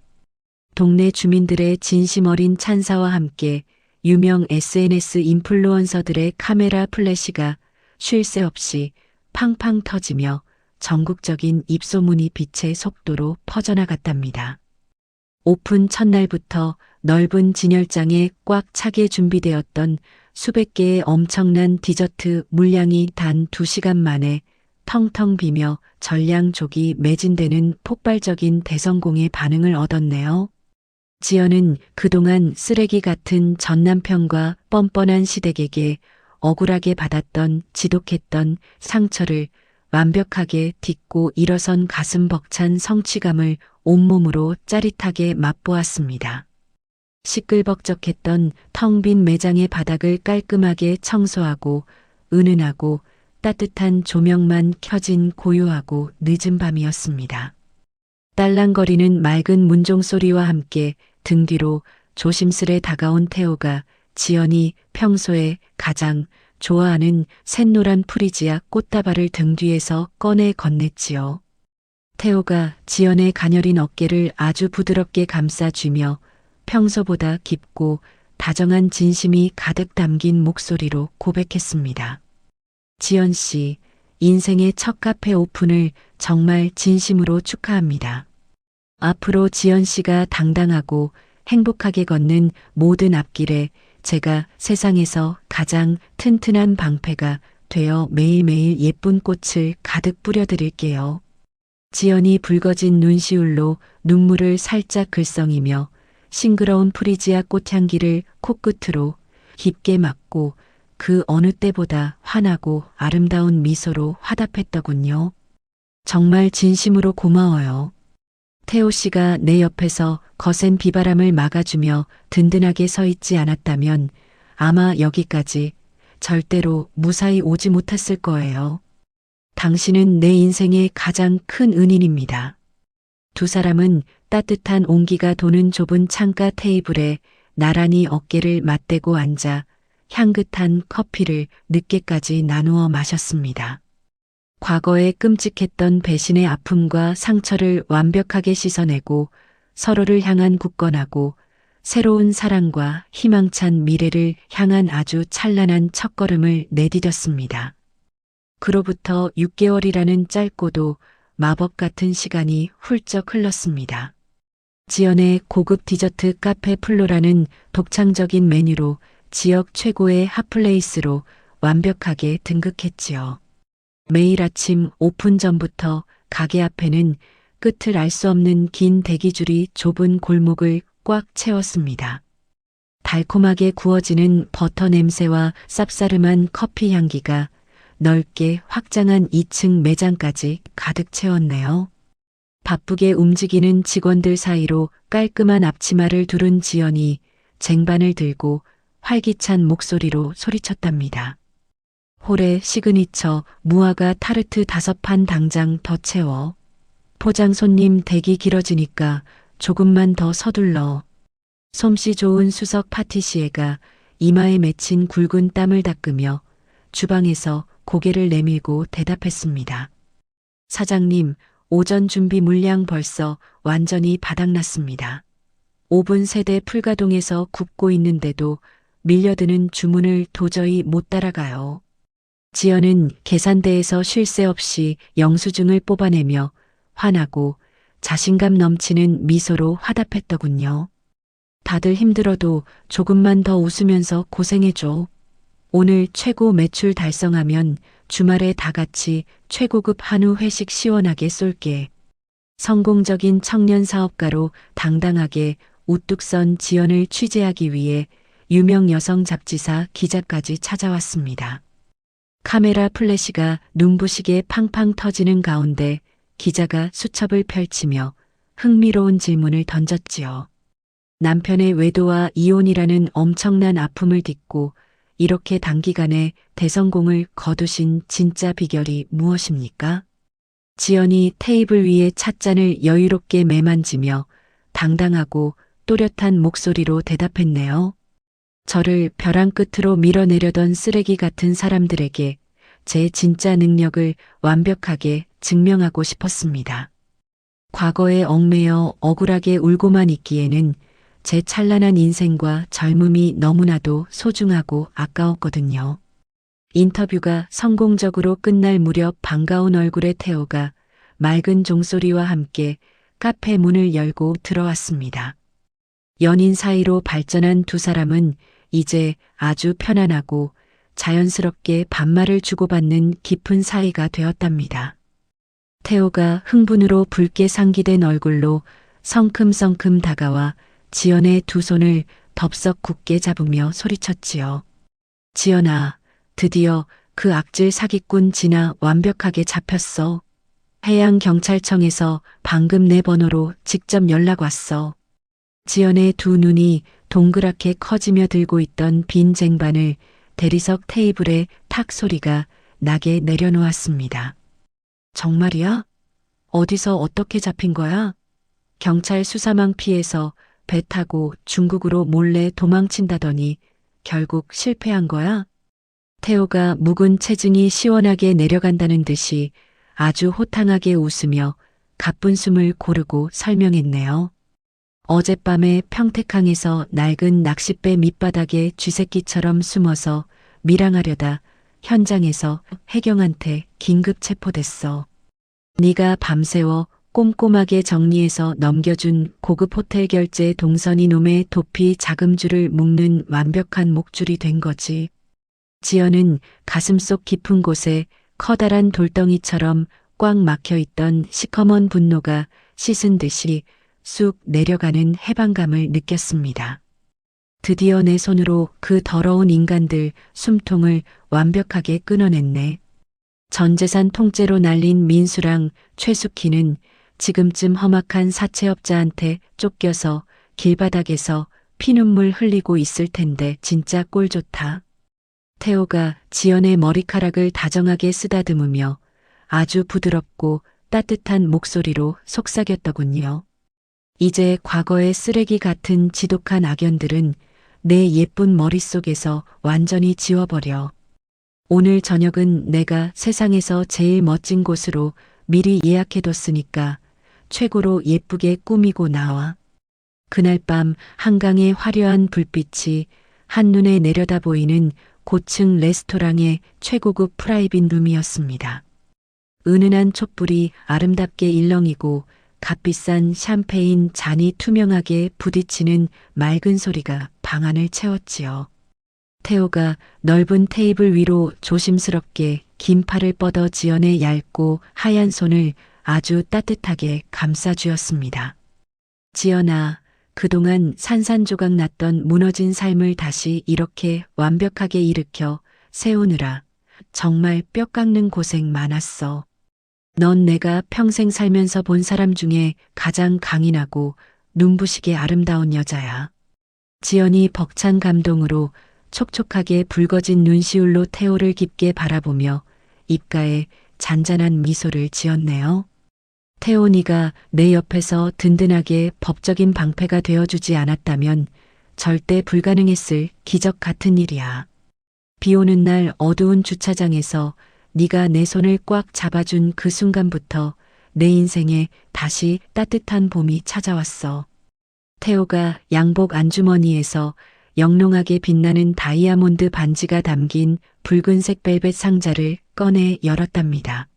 동네 주민들의 진심 어린 찬사와 함께 유명 SNS 인플루언서들의 카메라 플래시가 쉴 새 없이 팡팡 터지며 전국적인 입소문이 빛의 속도로 퍼져나갔답니다. 오픈 첫날부터 넓은 진열장에 꽉 차게 준비되었던 수백 개의 엄청난 디저트 물량이 단 2시간 만에 텅텅 비며 전량족이 매진되는 폭발적인 대성공의 반응을 얻었네요. 지연은 그동안 쓰레기 같은 전 남편과 뻔뻔한 시댁에게 억울하게 받았던 지독했던 상처를 완벽하게 딛고 일어선 가슴 벅찬 성취감을 온몸으로 짜릿하게 맛보았습니다. 시끌벅적했던 텅 빈 매장의 바닥을 깔끔하게 청소하고 은은하고 따뜻한 조명만 켜진 고요하고 늦은 밤이었습니다. 딸랑거리는 맑은 문종 소리와 함께 등 뒤로 조심스레 다가온 태호가 지연이 평소에 가장 좋아하는 샛노란 프리지아 꽃다발을 등 뒤에서 꺼내 건넸지요. 태호가 지연의 가녀린 어깨를 아주 부드럽게 감싸주며 평소보다 깊고 다정한 진심이 가득 담긴 목소리로 고백했습니다. 지연 씨, 인생의 첫 카페 오픈을 정말 진심으로 축하합니다. 앞으로 지연 씨가 당당하고 행복하게 걷는 모든 앞길에 제가 세상에서 가장 튼튼한 방패가 되어 매일매일 예쁜 꽃을 가득 뿌려드릴게요. 지연이 붉어진 눈시울로 눈물을 살짝 글썽이며 싱그러운 프리지아 꽃향기를 코끝으로 깊게 맡고 그 어느 때보다 환하고 아름다운 미소로 화답했더군요. 정말 진심으로 고마워요. 태호 씨가 내 옆에서 거센 비바람을 막아주며 든든하게 서 있지 않았다면 아마 여기까지 절대로 무사히 오지 못했을 거예요. 당신은 내 인생의 가장 큰 은인입니다. 두 사람은 따뜻한 온기가 도는 좁은 창가 테이블에 나란히 어깨를 맞대고 앉아 향긋한 커피를 늦게까지 나누어 마셨습니다. 과거에 끔찍했던 배신의 아픔과 상처를 완벽하게 씻어내고 서로를 향한 굳건하고 새로운 사랑과 희망찬 미래를 향한 아주 찬란한 첫걸음을 내디뎠습니다. 그로부터 6개월이라는 짧고도 마법 같은 시간이 훌쩍 흘렀습니다. 지연의 고급 디저트 카페 플로라는 독창적인 메뉴로 지역 최고의 핫플레이스로 완벽하게 등극했지요. 매일 아침 오픈 전부터 가게 앞에는 끝을 알 수 없는 긴 대기줄이 좁은 골목을 꽉 채웠습니다. 달콤하게 구워지는 버터 냄새와 쌉싸름한 커피 향기가 넓게 확장한 2층 매장까지 가득 채웠네요. 바쁘게 움직이는 직원들 사이로 깔끔한 앞치마를 두른 지연이 쟁반을 들고 활기찬 목소리로 소리쳤답니다. 홀의 시그니처 무화과 타르트 5판 당장 더 채워. 포장 손님 대기 길어지니까 조금만 더 서둘러. 솜씨 좋은 수석 파티시에가 이마에 맺힌 굵은 땀을 닦으며 주방에서 고개를 내밀고 대답했습니다. 사장님, 오전 준비 물량 벌써 완전히 바닥났습니다. 오븐 세대 풀가동에서 굽고 있는데도 밀려드는 주문을 도저히 못 따라가요. 지연은 계산대에서 쉴 새 없이 영수증을 뽑아내며 환하고 자신감 넘치는 미소로 화답했더군요. 다들 힘들어도 조금만 더 웃으면서 고생해줘. 오늘 최고 매출 달성하면 주말에 다 같이 최고급 한우 회식 시원하게 쏠게. 성공적인 청년 사업가로 당당하게 우뚝 선 지연을 취재하기 위해 유명 여성 잡지사 기자까지 찾아왔습니다. 카메라 플래시가 눈부시게 팡팡 터지는 가운데 기자가 수첩을 펼치며 흥미로운 질문을 던졌지요. 남편의 외도와 이혼이라는 엄청난 아픔을 딛고 이렇게 단기간에 대성공을 거두신 진짜 비결이 무엇입니까? 지연이 테이블 위에 찻잔을 여유롭게 매만지며 당당하고 또렷한 목소리로 대답했네요. 저를 벼랑 끝으로 밀어내려던 쓰레기 같은 사람들에게 제 진짜 능력을 완벽하게 증명하고 싶었습니다. 과거에 얽매여 억울하게 울고만 있기에는 제 찬란한 인생과 젊음이 너무나도 소중하고 아까웠거든요. 인터뷰가 성공적으로 끝날 무렵 반가운 얼굴의 태호가 맑은 종소리와 함께 카페 문을 열고 들어왔습니다. 연인 사이로 발전한 두 사람은 이제 아주 편안하고 자연스럽게 반말을 주고받는 깊은 사이가 되었답니다. 태호가 흥분으로 붉게 상기된 얼굴로 성큼성큼 다가와 지연의 두 손을 덥석 굳게 잡으며 소리쳤지요. 지연아, 드디어 그 악질 사기꾼 진아 완벽하게 잡혔어. 해양경찰청에서 방금 내 번호로 직접 연락 왔어. 지연의 두 눈이 동그랗게 커지며 들고 있던 빈 쟁반을 대리석 테이블에 탁 소리가 나게 내려놓았습니다. 정말이야? 어디서 어떻게 잡힌 거야? 경찰 수사망 피해서 배 타고 중국으로 몰래 도망친다더니 결국 실패한 거야? 태호가 묵은 체중이 시원하게 내려간다는 듯이 아주 호탕하게 웃으며 가쁜 숨을 고르고 설명했네요. 어젯밤에 평택항에서 낡은 낚싯배 밑바닥에 쥐새끼처럼 숨어서 밀항하려다 현장에서 해경한테 긴급 체포됐어. 네가 밤새워 꼼꼼하게 정리해서 넘겨준 고급 호텔 결제 동선이 놈의 도피 자금줄을 묶는 완벽한 목줄이 된 거지. 지연은 가슴속 깊은 곳에 커다란 돌덩이처럼 꽉 막혀있던 시커먼 분노가 씻은 듯이 쑥 내려가는 해방감을 느꼈습니다. 드디어 내 손으로 그 더러운 인간들 숨통을 완벽하게 끊어냈네. 전 재산 통째로 날린 민수랑 최숙희는 지금쯤 험악한 사채업자한테 쫓겨서 길바닥에서 피눈물 흘리고 있을 텐데 진짜 꼴 좋다. 태호가 지연의 머리카락을 다정하게 쓰다듬으며 아주 부드럽고 따뜻한 목소리로 속삭였더군요. 이제 과거의 쓰레기 같은 지독한 악연들은 내 예쁜 머릿속에서 완전히 지워버려. 오늘 저녁은 내가 세상에서 제일 멋진 곳으로 미리 예약해뒀으니까 최고로 예쁘게 꾸미고 나와. 그날 밤 한강의 화려한 불빛이 한눈에 내려다 보이는 고층 레스토랑의 최고급 프라이빗 룸이었습니다. 은은한 촛불이 아름답게 일렁이고 값비싼 샴페인 잔이 투명하게 부딪히는 맑은 소리가 방 안을 채웠지요. 태호가 넓은 테이블 위로 조심스럽게 긴 팔을 뻗어 지연의 얇고 하얀 손을 아주 따뜻하게 감싸주었습니다. 지연아, 그동안 산산조각 났던 무너진 삶을 다시 이렇게 완벽하게 일으켜 세우느라 정말 뼈 깎는 고생 많았어. 넌 내가 평생 살면서 본 사람 중에 가장 강인하고 눈부시게 아름다운 여자야. 지연이 벅찬 감동으로 촉촉하게 붉어진 눈시울로 태호를 깊게 바라보며 입가에 잔잔한 미소를 지었네요. 태호, 네가 내 옆에서 든든하게 법적인 방패가 되어주지 않았다면 절대 불가능했을 기적 같은 일이야. 비 오는 날 어두운 주차장에서 네가 내 손을 꽉 잡아준 그 순간부터 내 인생에 다시 따뜻한 봄이 찾아왔어. 태호가 양복 안주머니에서 영롱하게 빛나는 다이아몬드 반지가 담긴 붉은색 벨벳 상자를 꺼내 열었답니다.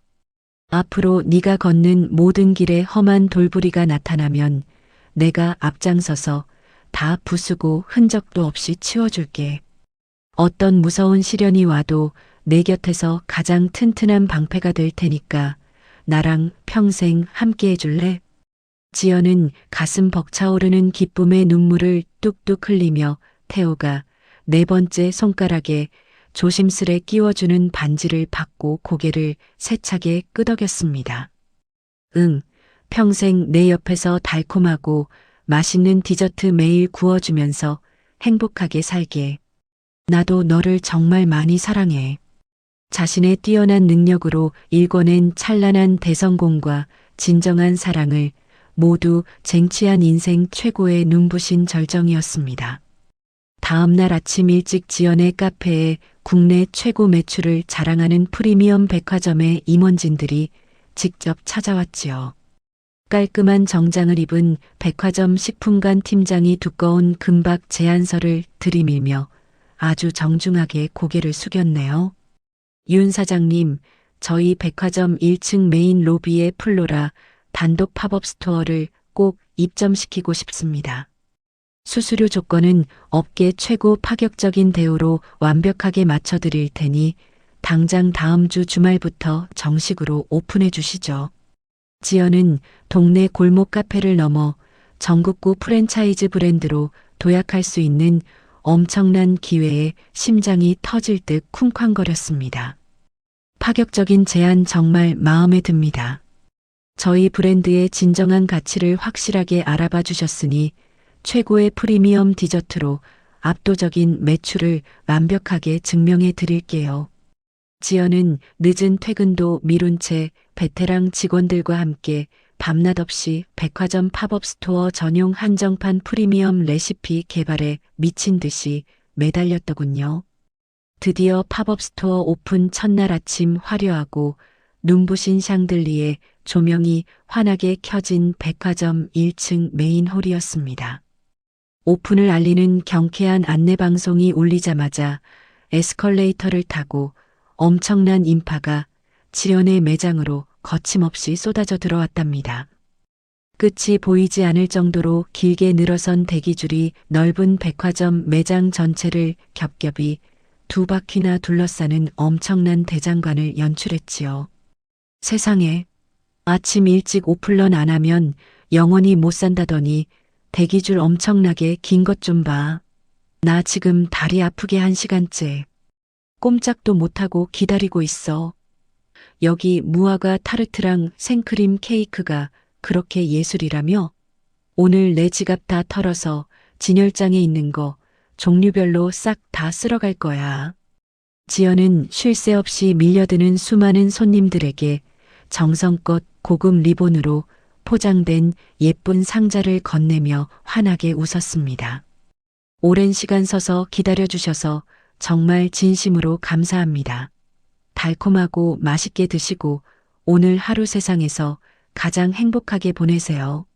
앞으로 네가 걷는 모든 길에 험한 돌부리가 나타나면 내가 앞장서서 다 부수고 흔적도 없이 치워줄게. 어떤 무서운 시련이 와도 내 곁에서 가장 튼튼한 방패가 될 테니까 나랑 평생 함께 해줄래? 지연은 가슴 벅차오르는 기쁨의 눈물을 뚝뚝 흘리며 태호가 네 번째 손가락에 조심스레 끼워주는 반지를 받고 고개를 세차게 끄덕였습니다. 응, 평생 내 옆에서 달콤하고 맛있는 디저트 매일 구워주면서 행복하게 살게. 나도 너를 정말 많이 사랑해. 자신의 뛰어난 능력으로 일궈낸 찬란한 대성공과 진정한 사랑을 모두 쟁취한 인생 최고의 눈부신 절정이었습니다. 다음 날 아침 일찍 지연의 카페에 국내 최고 매출을 자랑하는 프리미엄 백화점의 임원진들이 직접 찾아왔지요. 깔끔한 정장을 입은 백화점 식품관 팀장이 두꺼운 금박 제안서를 들이밀며 아주 정중하게 고개를 숙였네요. 윤 사장님, 저희 백화점 1층 메인 로비의 플로라 단독 팝업 스토어를 꼭 입점시키고 싶습니다. 수수료 조건은 업계 최고 파격적인 대우로 완벽하게 맞춰드릴 테니 당장 다음 주 주말부터 정식으로 오픈해 주시죠. 지연은 동네 골목 카페를 넘어 전국구 프랜차이즈 브랜드로 도약할 수 있는 엄청난 기회에 심장이 터질 듯 쿵쾅거렸습니다. 파격적인 제안 정말 마음에 듭니다. 저희 브랜드의 진정한 가치를 확실하게 알아봐 주셨으니 최고의 프리미엄 디저트로 압도적인 매출을 완벽하게 증명해 드릴게요. 지연은 늦은 퇴근도 미룬 채 베테랑 직원들과 함께 밤낮 없이 백화점 팝업 스토어 전용 한정판 프리미엄 레시피 개발에 미친 듯이 매달렸더군요. 드디어 팝업 스토어 오픈 첫날 아침 화려하고 눈부신 샹들리에 조명이 환하게 켜진 백화점 1층 메인 홀이었습니다. 오픈을 알리는 경쾌한 안내방송이 울리자마자 에스컬레이터를 타고 엄청난 인파가 지연의 매장으로 거침없이 쏟아져 들어왔답니다. 끝이 보이지 않을 정도로 길게 늘어선 대기줄이 넓은 백화점 매장 전체를 겹겹이 두 바퀴나 둘러싸는 엄청난 대장관을 연출했지요. 세상에, 아침 일찍 오픈런 안 하면 영원히 못 산다더니 대기줄 엄청나게 긴 것 좀 봐. 나 지금 다리 아프게 1시간째. 꼼짝도 못하고 기다리고 있어. 여기 무화과 타르트랑 생크림 케이크가 그렇게 예술이라며? 오늘 내 지갑 다 털어서 진열장에 있는 거 종류별로 싹 다 쓸어갈 거야. 지연은 쉴 새 없이 밀려드는 수많은 손님들에게 정성껏 고급 리본으로 포장된 예쁜 상자를 건네며 환하게 웃었습니다. 오랜 시간 서서 기다려주셔서 정말 진심으로 감사합니다. 달콤하고 맛있게 드시고 오늘 하루 세상에서 가장 행복하게 보내세요.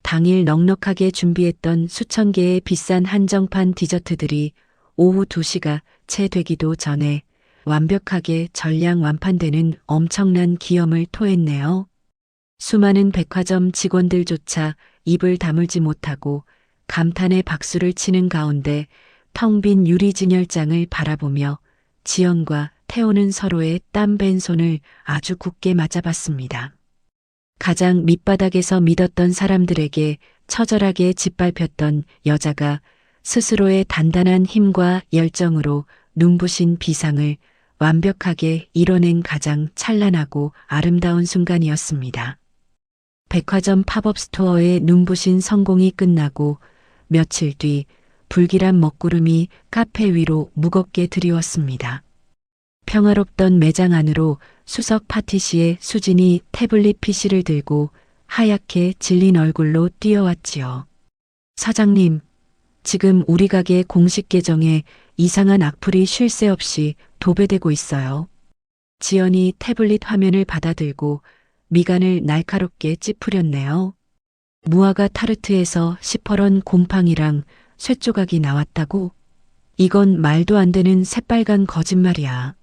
당일 넉넉하게 준비했던 수천 개의 비싼 한정판 디저트들이 오후 2시가 채 되기도 전에 완벽하게 전량 완판되는 엄청난 기염을 토했네요. 수많은 백화점 직원들조차 입을 다물지 못하고 감탄의 박수를 치는 가운데 텅 빈 유리 진열장을 바라보며 지연과 태호는 서로의 땀밴 손을 아주 굳게 맞잡았습니다. 가장 밑바닥에서 믿었던 사람들에게 처절하게 짓밟혔던 여자가 스스로의 단단한 힘과 열정으로 눈부신 비상을 완벽하게 이뤄낸 가장 찬란하고 아름다운 순간이었습니다. 백화점 팝업 스토어의 눈부신 성공이 끝나고 며칠 뒤 불길한 먹구름이 카페 위로 무겁게 드리웠습니다. 평화롭던 매장 안으로 수석 파티시의 수진이 태블릿 PC를 들고 하얗게 질린 얼굴로 뛰어왔지요. 사장님, 지금 우리 가게 공식 계정에 이상한 악플이 쉴 새 없이 도배되고 있어요. 지연이 태블릿 화면을 받아들고 미간을 날카롭게 찌푸렸네요. 무화과 타르트에서 시퍼런 곰팡이랑 쇠조각이 나왔다고? 이건 말도 안 되는 새빨간 거짓말이야.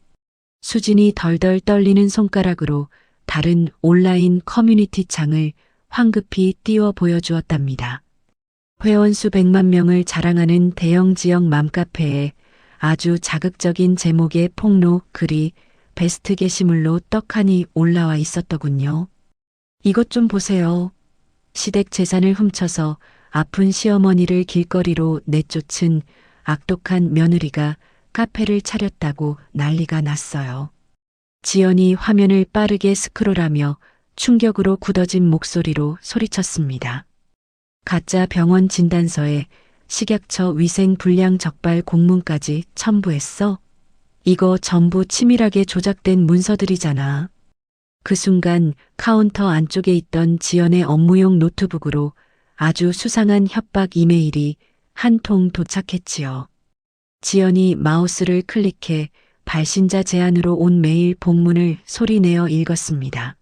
수진이 덜덜 떨리는 손가락으로 다른 온라인 커뮤니티 창을 황급히 띄워 보여주었답니다. 회원 수백만 명을 자랑하는 대형 지역 맘카페에 아주 자극적인 제목의 폭로 글이 베스트 게시물로 떡하니 올라와 있었더군요. 이것 좀 보세요. 시댁 재산을 훔쳐서 아픈 시어머니를 길거리로 내쫓은 악독한 며느리가 카페를 차렸다고 난리가 났어요. 지연이 화면을 빠르게 스크롤하며 충격으로 굳어진 목소리로 소리쳤습니다. 가짜 병원 진단서에 식약처 위생 불량 적발 공문까지 첨부했어? 이거 전부 치밀하게 조작된 문서들이잖아. 그 순간 카운터 안쪽에 있던 지연의 업무용 노트북으로 아주 수상한 협박 이메일이 한 통 도착했지요. 지연이 마우스를 클릭해 발신자 제안으로 온 메일 본문을 소리내어 읽었습니다.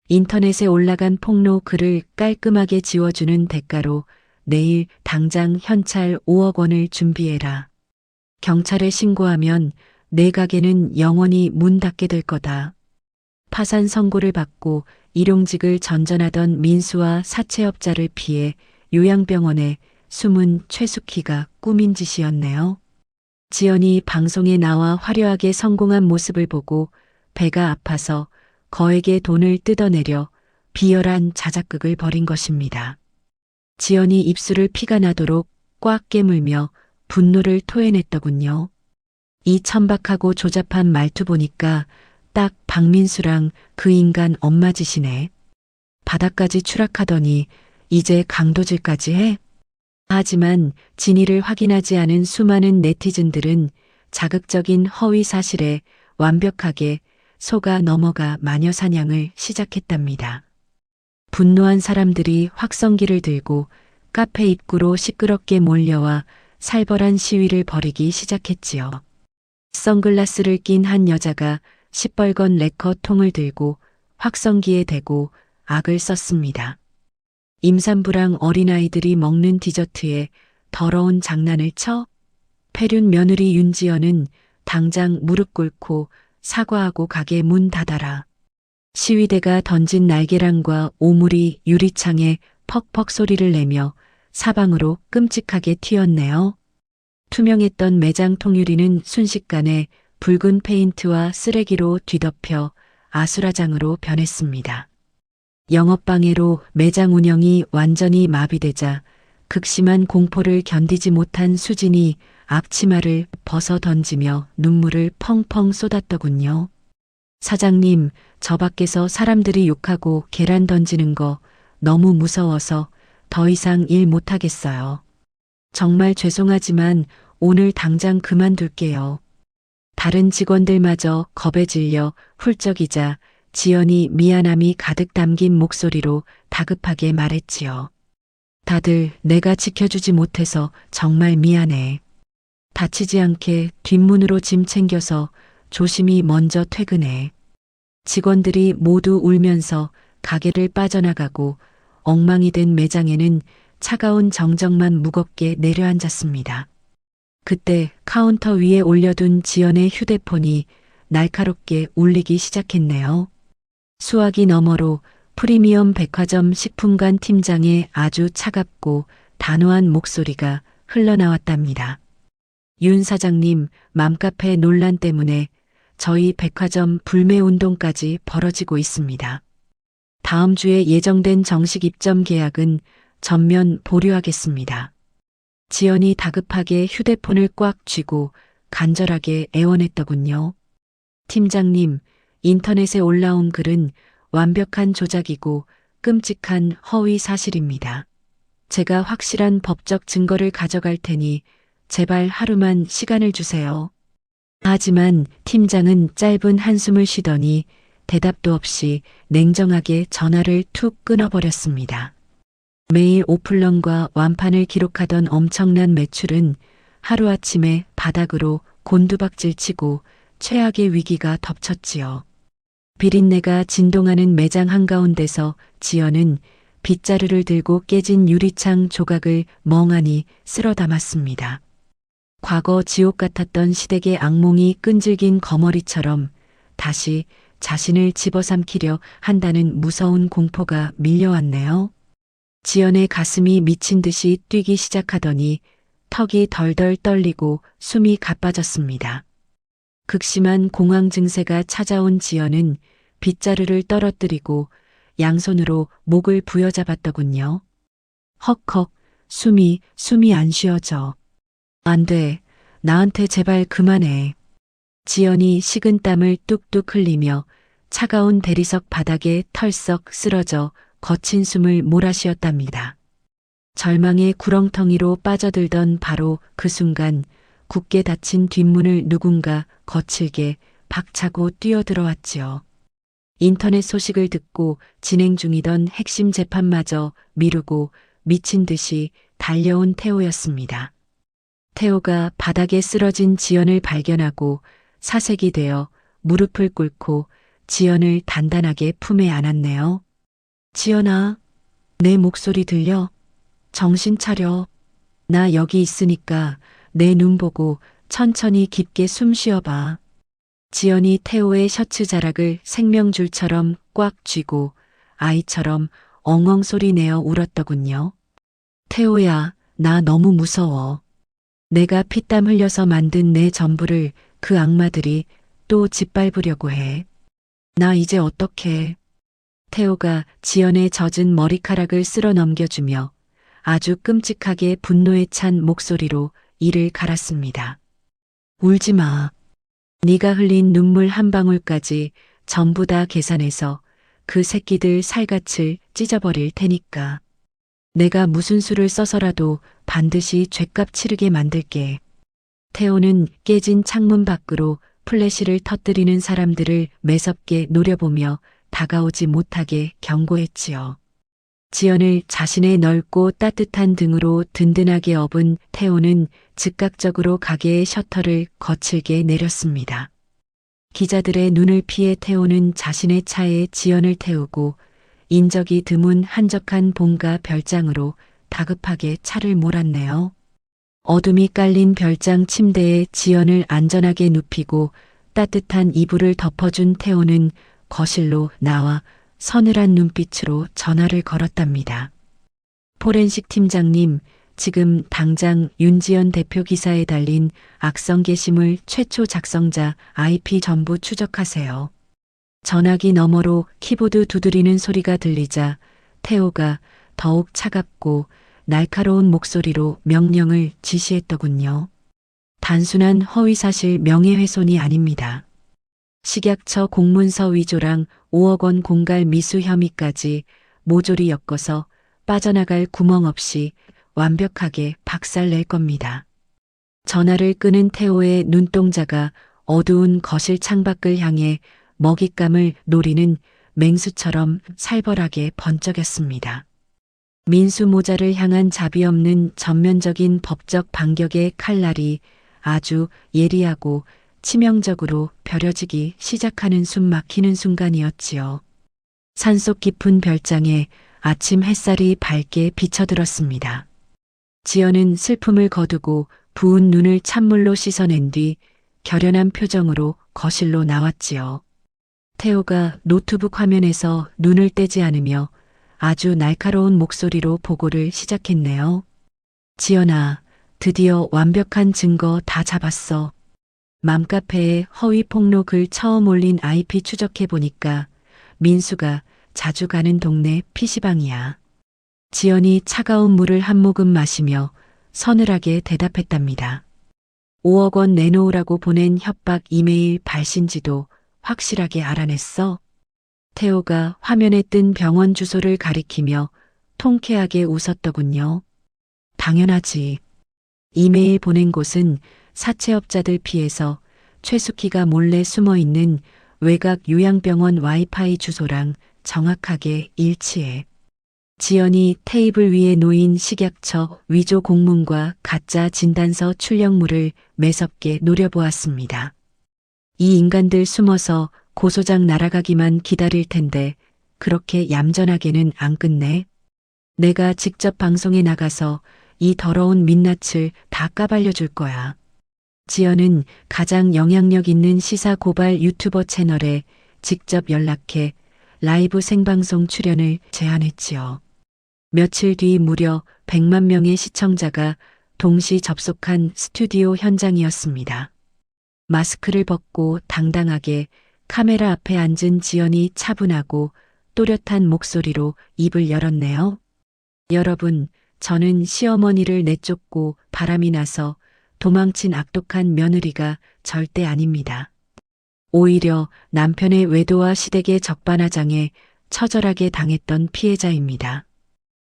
인터넷에 올라간 폭로 글을 깔끔하게 지워주는 대가로 내일 당장 현찰 5억 원을 준비해라. 경찰에 신고하면 내 가게는 영원히 문 닫게 될 거다. 파산 선고를 받고 일용직을 전전하던 민수와 사채업자를 피해 요양병원에 숨은 최숙희가 꾸민 짓이었네요. 지연이 방송에 나와 화려하게 성공한 모습을 보고 배가 아파서 거액의 돈을 뜯어내려 비열한 자작극을 벌인 것입니다. 지연이 입술을 피가 나도록 꽉 깨물며 분노를 토해냈더군요. 이 천박하고 조잡한 말투 보니까 딱 박민수랑 그 인간 엄마 짓이네. 바닥까지 추락하더니 이제 강도질까지 해? 하지만 진위를 확인하지 않은 수많은 네티즌들은 자극적인 허위 사실에 완벽하게 속아 넘어가 마녀 사냥을 시작했답니다. 분노한 사람들이 확성기를 들고 카페 입구로 시끄럽게 몰려와 살벌한 시위를 벌이기 시작했지요. 선글라스를 낀 한 여자가 시뻘건 레커 통을 들고 확성기에 대고 악을 썼습니다. 임산부랑 어린아이들이 먹는 디저트에 더러운 장난을 쳐? 폐륜 며느리 윤지연은 당장 무릎 꿇고 사과하고 가게 문 닫아라. 시위대가 던진 날계란과 오물이 유리창에 퍽퍽 소리를 내며 사방으로 끔찍하게 튀었네요. 투명했던 매장 통유리는 순식간에 붉은 페인트와 쓰레기로 뒤덮여 아수라장으로 변했습니다. 영업방해로 매장 운영이 완전히 마비되자 극심한 공포를 견디지 못한 수진이 앞치마를 벗어 던지며 눈물을 펑펑 쏟았더군요. 사장님, 저 밖에서 사람들이 욕하고 계란 던지는 거 너무 무서워서 더 이상 일 못하겠어요. 정말 죄송하지만 오늘 당장 그만둘게요. 다른 직원들마저 겁에 질려 훌쩍이자 지연이 미안함이 가득 담긴 목소리로 다급하게 말했지요. 다들 내가 지켜주지 못해서 정말 미안해. 다치지 않게 뒷문으로 짐 챙겨서 조심히 먼저 퇴근해. 직원들이 모두 울면서 가게를 빠져나가고 엉망이 된 매장에는 차가운 정적만 무겁게 내려앉았습니다. 그때 카운터 위에 올려둔 지연의 휴대폰이 날카롭게 울리기 시작했네요. 수화기 너머로 프리미엄 백화점 식품관 팀장의 아주 차갑고 단호한 목소리가 흘러나왔답니다. 윤 사장님, 맘카페 논란 때문에 저희 백화점 불매 운동까지 벌어지고 있습니다. 다음 주에 예정된 정식 입점 계약은 전면 보류하겠습니다. 지연이 다급하게 휴대폰을 꽉 쥐고 간절하게 애원했더군요. 팀장님, 인터넷에 올라온 글은 완벽한 조작이고 끔찍한 허위 사실입니다. 제가 확실한 법적 증거를 가져갈 테니 제발 하루만 시간을 주세요. 하지만 팀장은 짧은 한숨을 쉬더니 대답도 없이 냉정하게 전화를 툭 끊어버렸습니다. 매일 오플런과 완판을 기록하던 엄청난 매출은 하루아침에 바닥으로 곤두박질치고 최악의 위기가 덮쳤지요. 비린내가 진동하는 매장 한가운데서 지연은 빗자루를 들고 깨진 유리창 조각을 멍하니 쓸어 담았습니다. 과거 지옥 같았던 시댁의 악몽이 끈질긴 거머리처럼 다시 자신을 집어삼키려 한다는 무서운 공포가 밀려왔네요. 지연의 가슴이 미친 듯이 뛰기 시작하더니 턱이 덜덜 떨리고 숨이 가빠졌습니다. 극심한 공황 증세가 찾아온 지연은 빗자루를 떨어뜨리고 양손으로 목을 부여잡았더군요. 헉헉, 숨이 안 쉬어져. 안 돼, 나한테 제발 그만해. 지연이 식은땀을 뚝뚝 흘리며 차가운 대리석 바닥에 털썩 쓰러져 거친 숨을 몰아쉬었답니다. 절망의 구렁텅이로 빠져들던 바로 그 순간 굳게 닫힌 뒷문을 누군가 거칠게 박차고 뛰어들어왔지요. 인터넷 소식을 듣고 진행 중이던 핵심 재판마저 미루고 미친 듯이 달려온 태호였습니다. 태호가 바닥에 쓰러진 지연을 발견하고 사색이 되어 무릎을 꿇고 지연을 단단하게 품에 안았네요. 지연아, 내 목소리 들려? 정신 차려. 나 여기 있으니까 내 눈 보고 천천히 깊게 숨 쉬어봐. 지연이 태호의 셔츠 자락을 생명줄처럼 꽉 쥐고 아이처럼 엉엉 소리 내어 울었더군요. 태호야, 나 너무 무서워. 내가 피땀 흘려서 만든 내 전부를 그 악마들이 또 짓밟으려고 해. 나 이제 어떡해. 태호가 지연의 젖은 머리카락을 쓸어 넘겨주며 아주 끔찍하게 분노에 찬 목소리로 이를 갈았습니다. 울지 마. 네가 흘린 눈물 한 방울까지 전부 다 계산해서 그 새끼들 살갗을 찢어버릴 테니까. 내가 무슨 수를 써서라도 반드시 죗값 치르게 만들게. 태호는 깨진 창문 밖으로 플래시를 터뜨리는 사람들을 매섭게 노려보며 다가오지 못하게 경고했지요. 지연을 자신의 넓고 따뜻한 등으로 든든하게 업은 태호는 즉각적으로 가게의 셔터를 거칠게 내렸습니다. 기자들의 눈을 피해 태호는 자신의 차에 지연을 태우고 인적이 드문 한적한 봄과 별장으로 다급하게 차를 몰았네요. 어둠이 깔린 별장 침대에 지연을 안전하게 눕히고 따뜻한 이불을 덮어준 태호는 거실로 나와 서늘한 눈빛으로 전화를 걸었답니다. 포렌식 팀장님, 지금 당장 윤지연 대표 기사에 달린 악성 게시물 최초 작성자 IP 전부 추적하세요. 전화기 너머로 키보드 두드리는 소리가 들리자 태호가 더욱 차갑고 날카로운 목소리로 명령을 지시했더군요. 단순한 허위사실 명예훼손이 아닙니다. 식약처 공문서 위조랑 5억 원 공갈 미수 혐의까지 모조리 엮어서 빠져나갈 구멍 없이 완벽하게 박살낼 겁니다. 전화를 끄는 태호의 눈동자가 어두운 거실 창밖을 향해 먹잇감을 노리는 맹수처럼 살벌하게 번쩍였습니다. 민수 모자를 향한 자비 없는 전면적인 법적 반격의 칼날이 아주 예리하고 치명적으로 벼려지기 시작하는 숨 막히는 순간이었지요. 산속 깊은 별장에 아침 햇살이 밝게 비쳐들었습니다. 지연은 슬픔을 거두고 부은 눈을 찬물로 씻어낸 뒤 결연한 표정으로 거실로 나왔지요. 태호가 노트북 화면에서 눈을 떼지 않으며 아주 날카로운 목소리로 보고를 시작했네요. 지연아, 드디어 완벽한 증거 다 잡았어. 맘카페에 허위 폭로 글 처음 올린 IP 추적해보니까 민수가 자주 가는 동네 PC방이야. 지연이 차가운 물을 한 모금 마시며 서늘하게 대답했답니다. 5억 원 내놓으라고 보낸 협박 이메일 발신지도 확실하게 알아냈어. 태호가 화면에 뜬 병원 주소를 가리키며 통쾌하게 웃었더군요. 당연하지. 이메일 보낸 곳은 사채업자들 피해서 최숙희가 몰래 숨어 있는 외곽 요양병원 와이파이 주소랑 정확하게 일치해. 지연이 테이블 위에 놓인 식약처 위조 공문과 가짜 진단서 출력물을 매섭게 노려보았습니다. 이 인간들 숨어서 고소장 날아가기만 기다릴 텐데 그렇게 얌전하게는 안 끝내. 내가 직접 방송에 나가서 이 더러운 민낯을 다 까발려줄 거야. 지연은 가장 영향력 있는 시사 고발 유튜버 채널에 직접 연락해 라이브 생방송 출연을 제안했지요. 며칠 뒤 무려 100만 명의 시청자가 동시 접속한 스튜디오 현장이었습니다. 마스크를 벗고 당당하게 카메라 앞에 앉은 지연이 차분하고 또렷한 목소리로 입을 열었네요. 여러분, 저는 시어머니를 내쫓고 바람이 나서 도망친 악독한 며느리가 절대 아닙니다. 오히려 남편의 외도와 시댁의 적반하장에 처절하게 당했던 피해자입니다.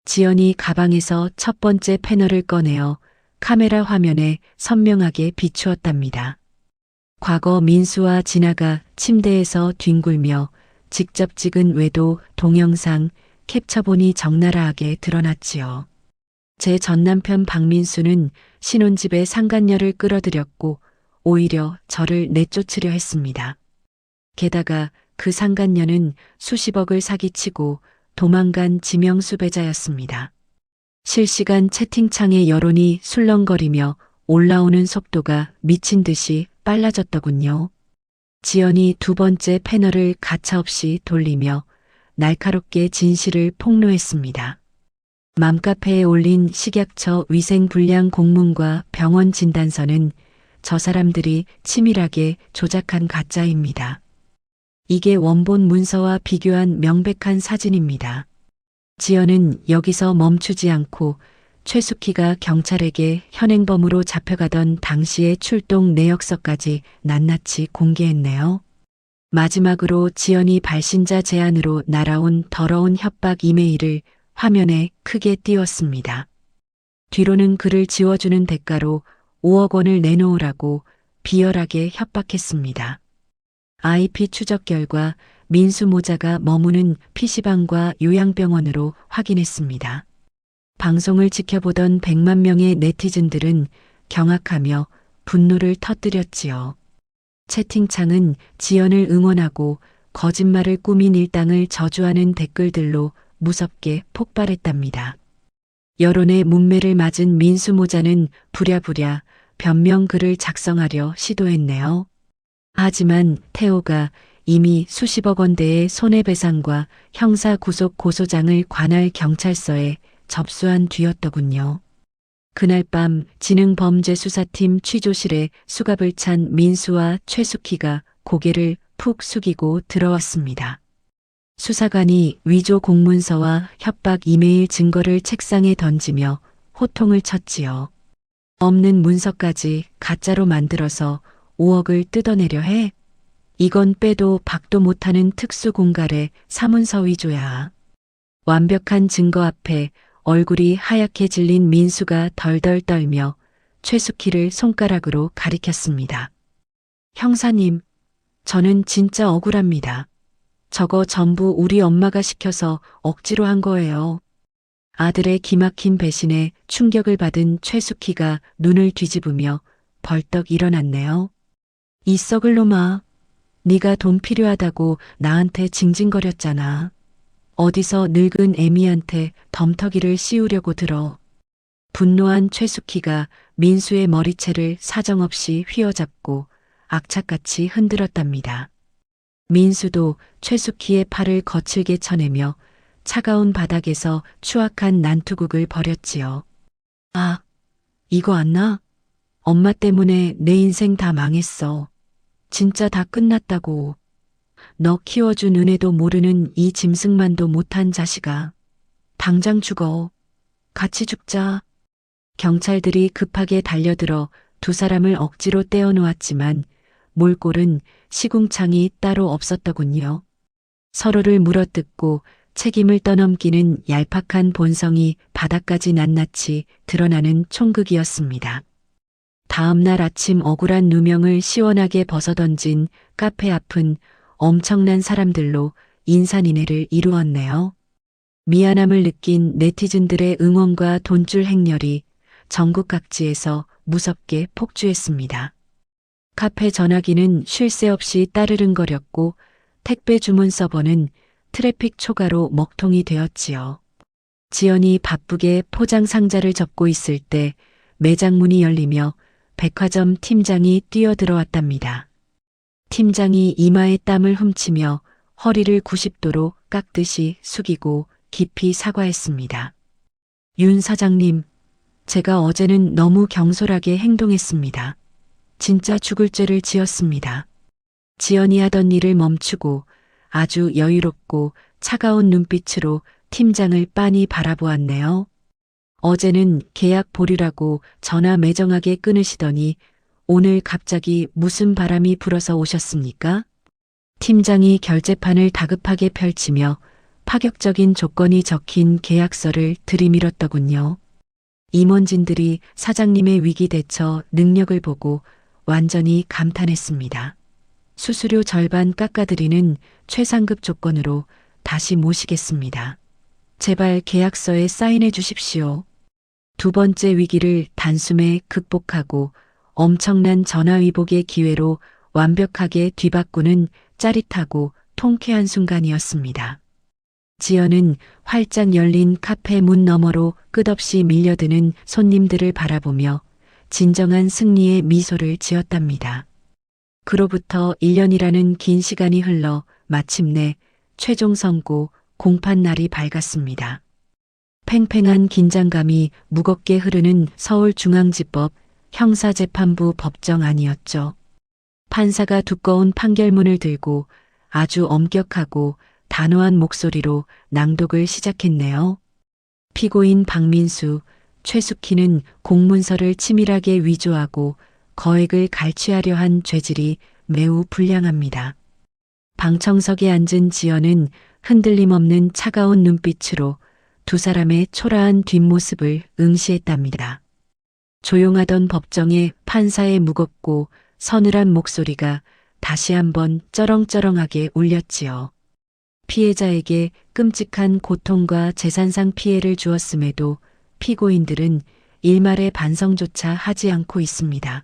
지연이 가방에서 첫 번째 패널을 꺼내어 카메라 화면에 선명하게 비추었답니다. 과거 민수와 진아가 침대에서 뒹굴며 직접 찍은 외도 동영상 캡처본이 적나라하게 드러났지요. 제 전남편 박민수는 신혼집에 상간녀를 끌어들였고 오히려 저를 내쫓으려 했습니다. 게다가 그 상간녀는 수십억을 사기치고 도망간 지명수배자였습니다. 실시간 채팅창의 여론이 술렁거리며 올라오는 속도가 미친 듯이 빨라졌더군요. 지연이 두 번째 패널을 가차없이 돌리며 날카롭게 진실을 폭로했습니다. 맘카페에 올린 식약처 위생불량 공문과 병원 진단서는 저 사람들이 치밀하게 조작한 가짜입니다. 이게 원본 문서와 비교한 명백한 사진입니다. 지연은 여기서 멈추지 않고 최숙희가 경찰에게 현행범으로 잡혀가던 당시의 출동 내역서까지 낱낱이 공개했네요. 마지막으로 지연이 발신자 제안으로 날아온 더러운 협박 이메일을 화면에 크게 띄웠습니다. 뒤로는 그를 지워주는 대가로 5억 원을 내놓으라고 비열하게 협박했습니다. IP 추적 결과 민수 모자가 머무는 PC방과 요양병원으로 확인했습니다. 방송을 지켜보던 100만 명의 네티즌들은 경악하며 분노를 터뜨렸지요. 채팅창은 지연을 응원하고 거짓말을 꾸민 일당을 저주하는 댓글들로 무섭게 폭발했답니다. 여론의 문매를 맞은 민수 모자는 부랴부랴 변명글을 작성하려 시도했네요. 하지만 태호가 이미 수십억 원대의 손해배상과 형사구속 고소장을 관할 경찰서에 접수한 뒤였더군요. 그날 밤 지능범죄수사팀 취조실에 수갑을 찬 민수와 최숙희가 고개를 푹 숙이고 들어왔습니다. 수사관이 위조 공문서와 협박 이메일 증거를 책상에 던지며 호통을 쳤지요. 없는 문서까지 가짜로 만들어서 5억을 뜯어내려 해? 이건 빼도 박도 못하는 특수공갈의 사문서 위조야. 완벽한 증거 앞에 얼굴이 하얗게 질린 민수가 덜덜 떨며 최숙희를 손가락으로 가리켰습니다. 형사님, 저는 진짜 억울합니다. 저거 전부 우리 엄마가 시켜서 억지로 한 거예요. 아들의 기막힌 배신에 충격을 받은 최숙희가 눈을 뒤집으며 벌떡 일어났네요. 이 썩을 놈아. 네가 돈 필요하다고 나한테 징징거렸잖아. 어디서 늙은 애미한테 덤터기를 씌우려고 들어. 분노한 최숙희가 민수의 머리채를 사정없이 휘어잡고 악착같이 흔들었답니다. 민수도 최숙희의 팔을 거칠게 쳐내며 차가운 바닥에서 추악한 난투극을 벌였지요. 아, 이거 안 나? 엄마 때문에 내 인생 다 망했어. 진짜 다 끝났다고. 너 키워준 은혜도 모르는 이 짐승만도 못한 자식아. 당장 죽어. 같이 죽자. 경찰들이 급하게 달려들어 두 사람을 억지로 떼어놓았지만 몰골은 시궁창이 따로 없었더군요. 서로를 물어뜯고 책임을 떠넘기는 얄팍한 본성이 바닥까지 낱낱이 드러나는 총극이었습니다. 다음 날 아침 억울한 누명을 시원하게 벗어던진 카페 앞은 엄청난 사람들로 인산인해를 이루었네요. 미안함을 느낀 네티즌들의 응원과 돈줄 행렬이 전국 각지에서 무섭게 폭주했습니다. 카페 전화기는 쉴 새 없이 따르릉거렸고 택배 주문 서버는 트래픽 초과로 먹통이 되었지요. 지연이 바쁘게 포장 상자를 접고 있을 때 매장 문이 열리며 백화점 팀장이 뛰어들어왔답니다. 팀장이 이마에 땀을 훔치며 허리를 90도로 깎듯이 숙이고 깊이 사과했습니다. 윤 사장님, 제가 어제는 너무 경솔하게 행동했습니다. 진짜 죽을 죄를 지었습니다. 지연이 하던 일을 멈추고 아주 여유롭고 차가운 눈빛으로 팀장을 빤히 바라보았네요. 어제는 계약 보류라고 전화 매정하게 끊으시더니 오늘 갑자기 무슨 바람이 불어서 오셨습니까? 팀장이 결제판을 다급하게 펼치며 파격적인 조건이 적힌 계약서를 들이밀었더군요. 임원진들이 사장님의 위기 대처 능력을 보고 완전히 감탄했습니다. 수수료 절반 깎아드리는 최상급 조건으로 다시 모시겠습니다. 제발 계약서에 사인해 주십시오. 두 번째 위기를 단숨에 극복하고 엄청난 전화위복의 기회로 완벽하게 뒤바꾸는 짜릿하고 통쾌한 순간이었습니다. 지연은 활짝 열린 카페 문 너머로 끝없이 밀려드는 손님들을 바라보며 진정한 승리의 미소를 지었답니다. 그로부터 1년이라는 긴 시간이 흘러 마침내 최종 선고 공판 날이 밝았습니다. 팽팽한 긴장감이 무겁게 흐르는 서울중앙지법 형사재판부 법정 안이었죠. 판사가 두꺼운 판결문을 들고 아주 엄격하고 단호한 목소리로 낭독을 시작했네요. 피고인 박민수, 최숙희는 공문서를 치밀하게 위조하고 거액을 갈취하려 한 죄질이 매우 불량합니다. 방청석에 앉은 지연은 흔들림 없는 차가운 눈빛으로 두 사람의 초라한 뒷모습을 응시했답니다. 조용하던 법정에 판사의 무겁고 서늘한 목소리가 다시 한번 쩌렁쩌렁하게 울렸지요. 피해자에게 끔찍한 고통과 재산상 피해를 주었음에도 피고인들은 일말의 반성조차 하지 않고 있습니다.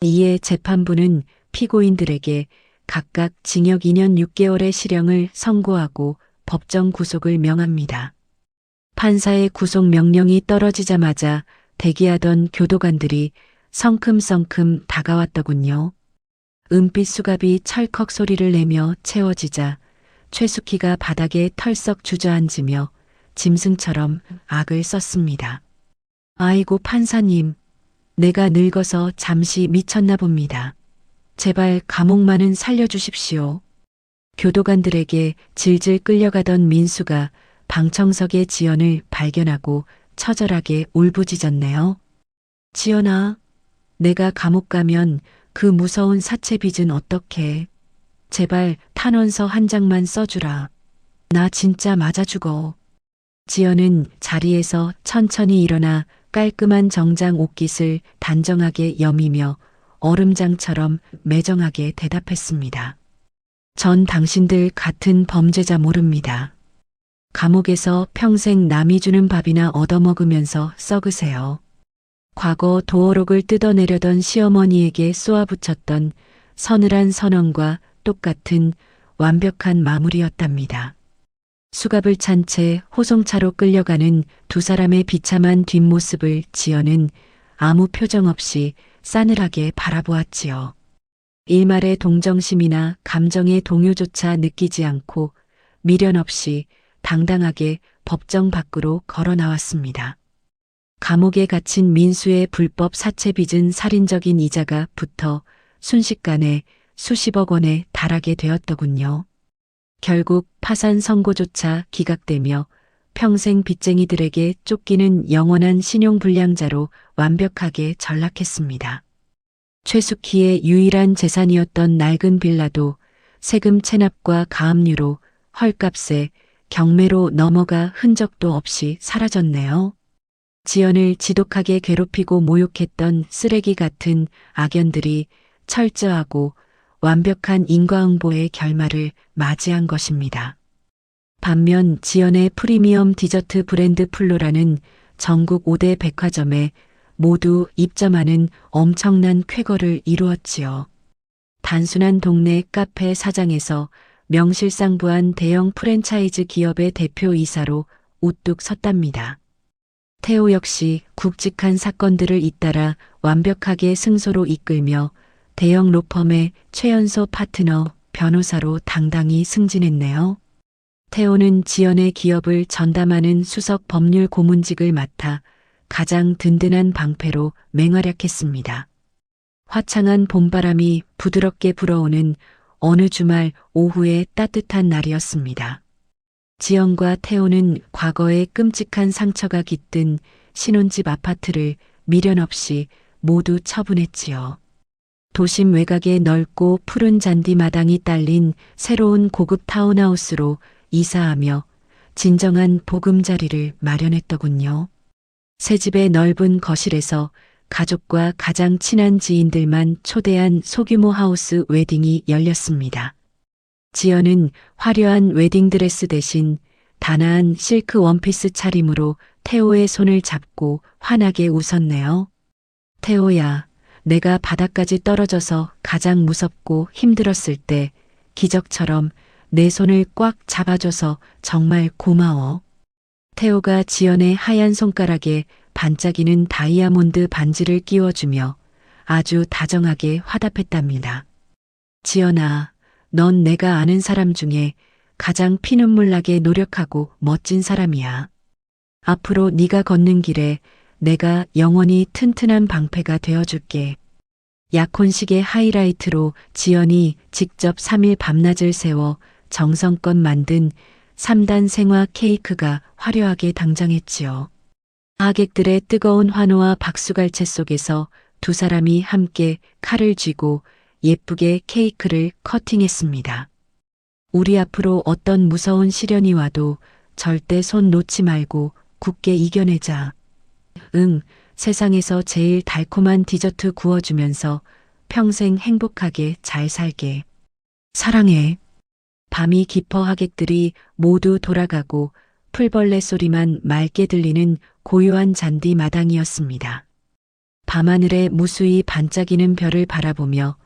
이에 재판부는 피고인들에게 각각 징역 2년 6개월의 실형을 선고하고 법정 구속을 명합니다. 판사의 구속 명령이 떨어지자마자 대기하던 교도관들이 성큼성큼 다가왔더군요. 은빛 수갑이 찰컥 소리를 내며 채워지자 최숙희가 바닥에 털썩 주저앉으며 짐승처럼 악을 썼습니다. 아이고 판사님, 내가 늙어서 잠시 미쳤나 봅니다. 제발 감옥만은 살려주십시오. 교도관들에게 질질 끌려가던 민수가 방청석의 지연을 발견하고 처절하게 울부짖었네요. 지연아, 내가 감옥 가면 그 무서운 사채빚은 어떡해. 제발 탄원서 한 장만 써주라. 나 진짜 맞아 죽어. 지연은 자리에서 천천히 일어나 깔끔한 정장 옷깃을 단정하게 여미며 얼음장처럼 매정하게 대답했습니다. 전 당신들 같은 범죄자 모릅니다. 감옥에서 평생 남이 주는 밥이나 얻어먹으면서 썩으세요. 과거 도어록을 뜯어내려던 시어머니에게 쏘아붙였던 서늘한 선언과 똑같은 완벽한 마무리였답니다. 수갑을 찬 채 호송차로 끌려가는 두 사람의 비참한 뒷모습을 지연은 아무 표정 없이 싸늘하게 바라보았지요. 일말의 동정심이나 감정의 동요조차 느끼지 않고 미련 없이 당당하게 법정 밖으로 걸어 나왔습니다. 감옥에 갇힌 민수의 불법 사채 빚은 살인적인 이자가 붙어 순식간에 수십억 원에 달하게 되었더군요. 결국 파산 선고조차 기각되며 평생 빚쟁이들에게 쫓기는 영원한 신용불량자로 완벽하게 전락했습니다. 최숙희의 유일한 재산이었던 낡은 빌라도 세금 체납과 가압류로 헐값에 경매로 넘어가 흔적도 없이 사라졌네요. 지연을 지독하게 괴롭히고 모욕했던 쓰레기 같은 악연들이 철저하고 완벽한 인과응보의 결말을 맞이한 것입니다. 반면 지연의 프리미엄 디저트 브랜드 플로라는 전국 5대 백화점에 모두 입점하는 엄청난 쾌거를 이루었지요. 단순한 동네 카페 사장에서 명실상부한 대형 프랜차이즈 기업의 대표이사로 우뚝 섰답니다. 태호 역시 굵직한 사건들을 잇따라 완벽하게 승소로 이끌며 대형 로펌의 최연소 파트너 변호사로 당당히 승진했네요. 태호는 지연의 기업을 전담하는 수석 법률 고문직을 맡아 가장 든든한 방패로 맹활약했습니다. 화창한 봄바람이 부드럽게 불어오는 어느 주말 오후의 따뜻한 날이었습니다. 지연과 태호는 과거의 끔찍한 상처가 깃든 신혼집 아파트를 미련 없이 모두 처분했지요. 도심 외곽의 넓고 푸른 잔디 마당이 딸린 새로운 고급 타운하우스로 이사하며 진정한 보금자리를 마련했더군요. 새 집의 넓은 거실에서 가족과 가장 친한 지인들만 초대한 소규모 하우스 웨딩이 열렸습니다. 지연은 화려한 웨딩드레스 대신 단아한 실크 원피스 차림으로 태호의 손을 잡고 환하게 웃었네요. 태호야, 내가 바닥까지 떨어져서 가장 무섭고 힘들었을 때 기적처럼 내 손을 꽉 잡아줘서 정말 고마워. 태호가 지연의 하얀 손가락에 반짝이는 다이아몬드 반지를 끼워주며 아주 다정하게 화답했답니다. 지연아, 넌 내가 아는 사람 중에 가장 피눈물 나게 노력하고 멋진 사람이야. 앞으로 네가 걷는 길에 내가 영원히 튼튼한 방패가 되어줄게. 약혼식의 하이라이트로 지연이 직접 3일 밤낮을 새워 정성껏 만든 3단 생화 케이크가 화려하게 등장했지요. 하객들의 뜨거운 환호와 박수갈채 속에서 두 사람이 함께 칼을 쥐고 예쁘게 케이크를 커팅했습니다. 우리 앞으로 어떤 무서운 시련이 와도 절대 손 놓지 말고 굳게 이겨내자. 응, 세상에서 제일 달콤한 디저트 구워주면서 평생 행복하게 잘 살게. 사랑해. 밤이 깊어 하객들이 모두 돌아가고 풀벌레 소리만 맑게 들리는 고요한 잔디 마당이었습니다. 밤하늘에 무수히 반짝이는 별을 바라보며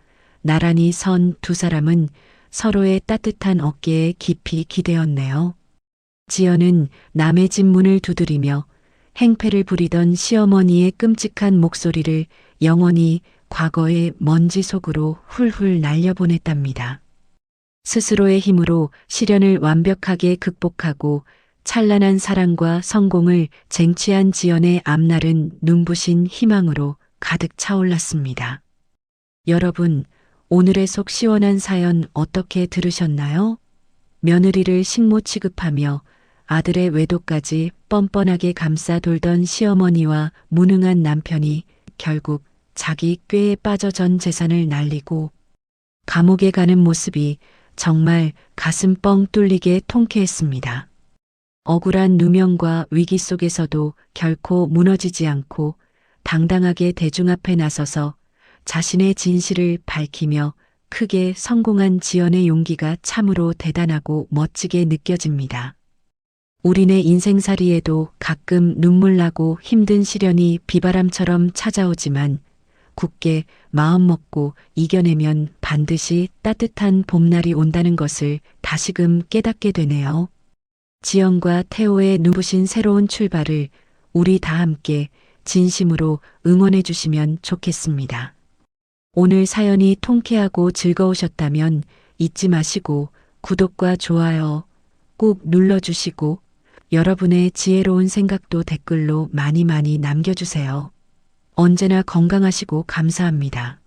나란히 선 두 사람은 서로의 따뜻한 어깨에 깊이 기대었네요. 지연은 남의 집 문을 두드리며 행패를 부리던 시어머니의 끔찍한 목소리를 영원히 과거의 먼지 속으로 훌훌 날려보냈답니다. 스스로의 힘으로 시련을 완벽하게 극복하고 찬란한 사랑과 성공을 쟁취한 지연의 앞날은 눈부신 희망으로 가득 차올랐습니다. 여러분, 오늘의 속 시원한 사연 어떻게 들으셨나요? 며느리를 식모 취급하며 아들의 외도까지 뻔뻔하게 감싸 돌던 시어머니와 무능한 남편이 결국 자기 꾀에 빠져 전 재산을 날리고 감옥에 가는 모습이 정말 가슴 뻥 뚫리게 통쾌했습니다. 억울한 누명과 위기 속에서도 결코 무너지지 않고 당당하게 대중 앞에 나서서 자신의 진실을 밝히며 크게 성공한 지연의 용기가 참으로 대단하고 멋지게 느껴집니다. 우리네 인생살이에도 가끔 눈물 나고 힘든 시련이 비바람처럼 찾아오지만 굳게 마음 먹고 이겨내면 반드시 따뜻한 봄날이 온다는 것을 다시금 깨닫게 되네요. 지연과 태호의 눈부신 새로운 출발을 우리 다 함께 진심으로 응원해 주시면 좋겠습니다. 오늘 사연이 통쾌하고 즐거우셨다면 잊지 마시고 구독과 좋아요 꼭 눌러주시고 여러분의 지혜로운 생각도 댓글로 많이 남겨주세요. 언제나 건강하시고 감사합니다.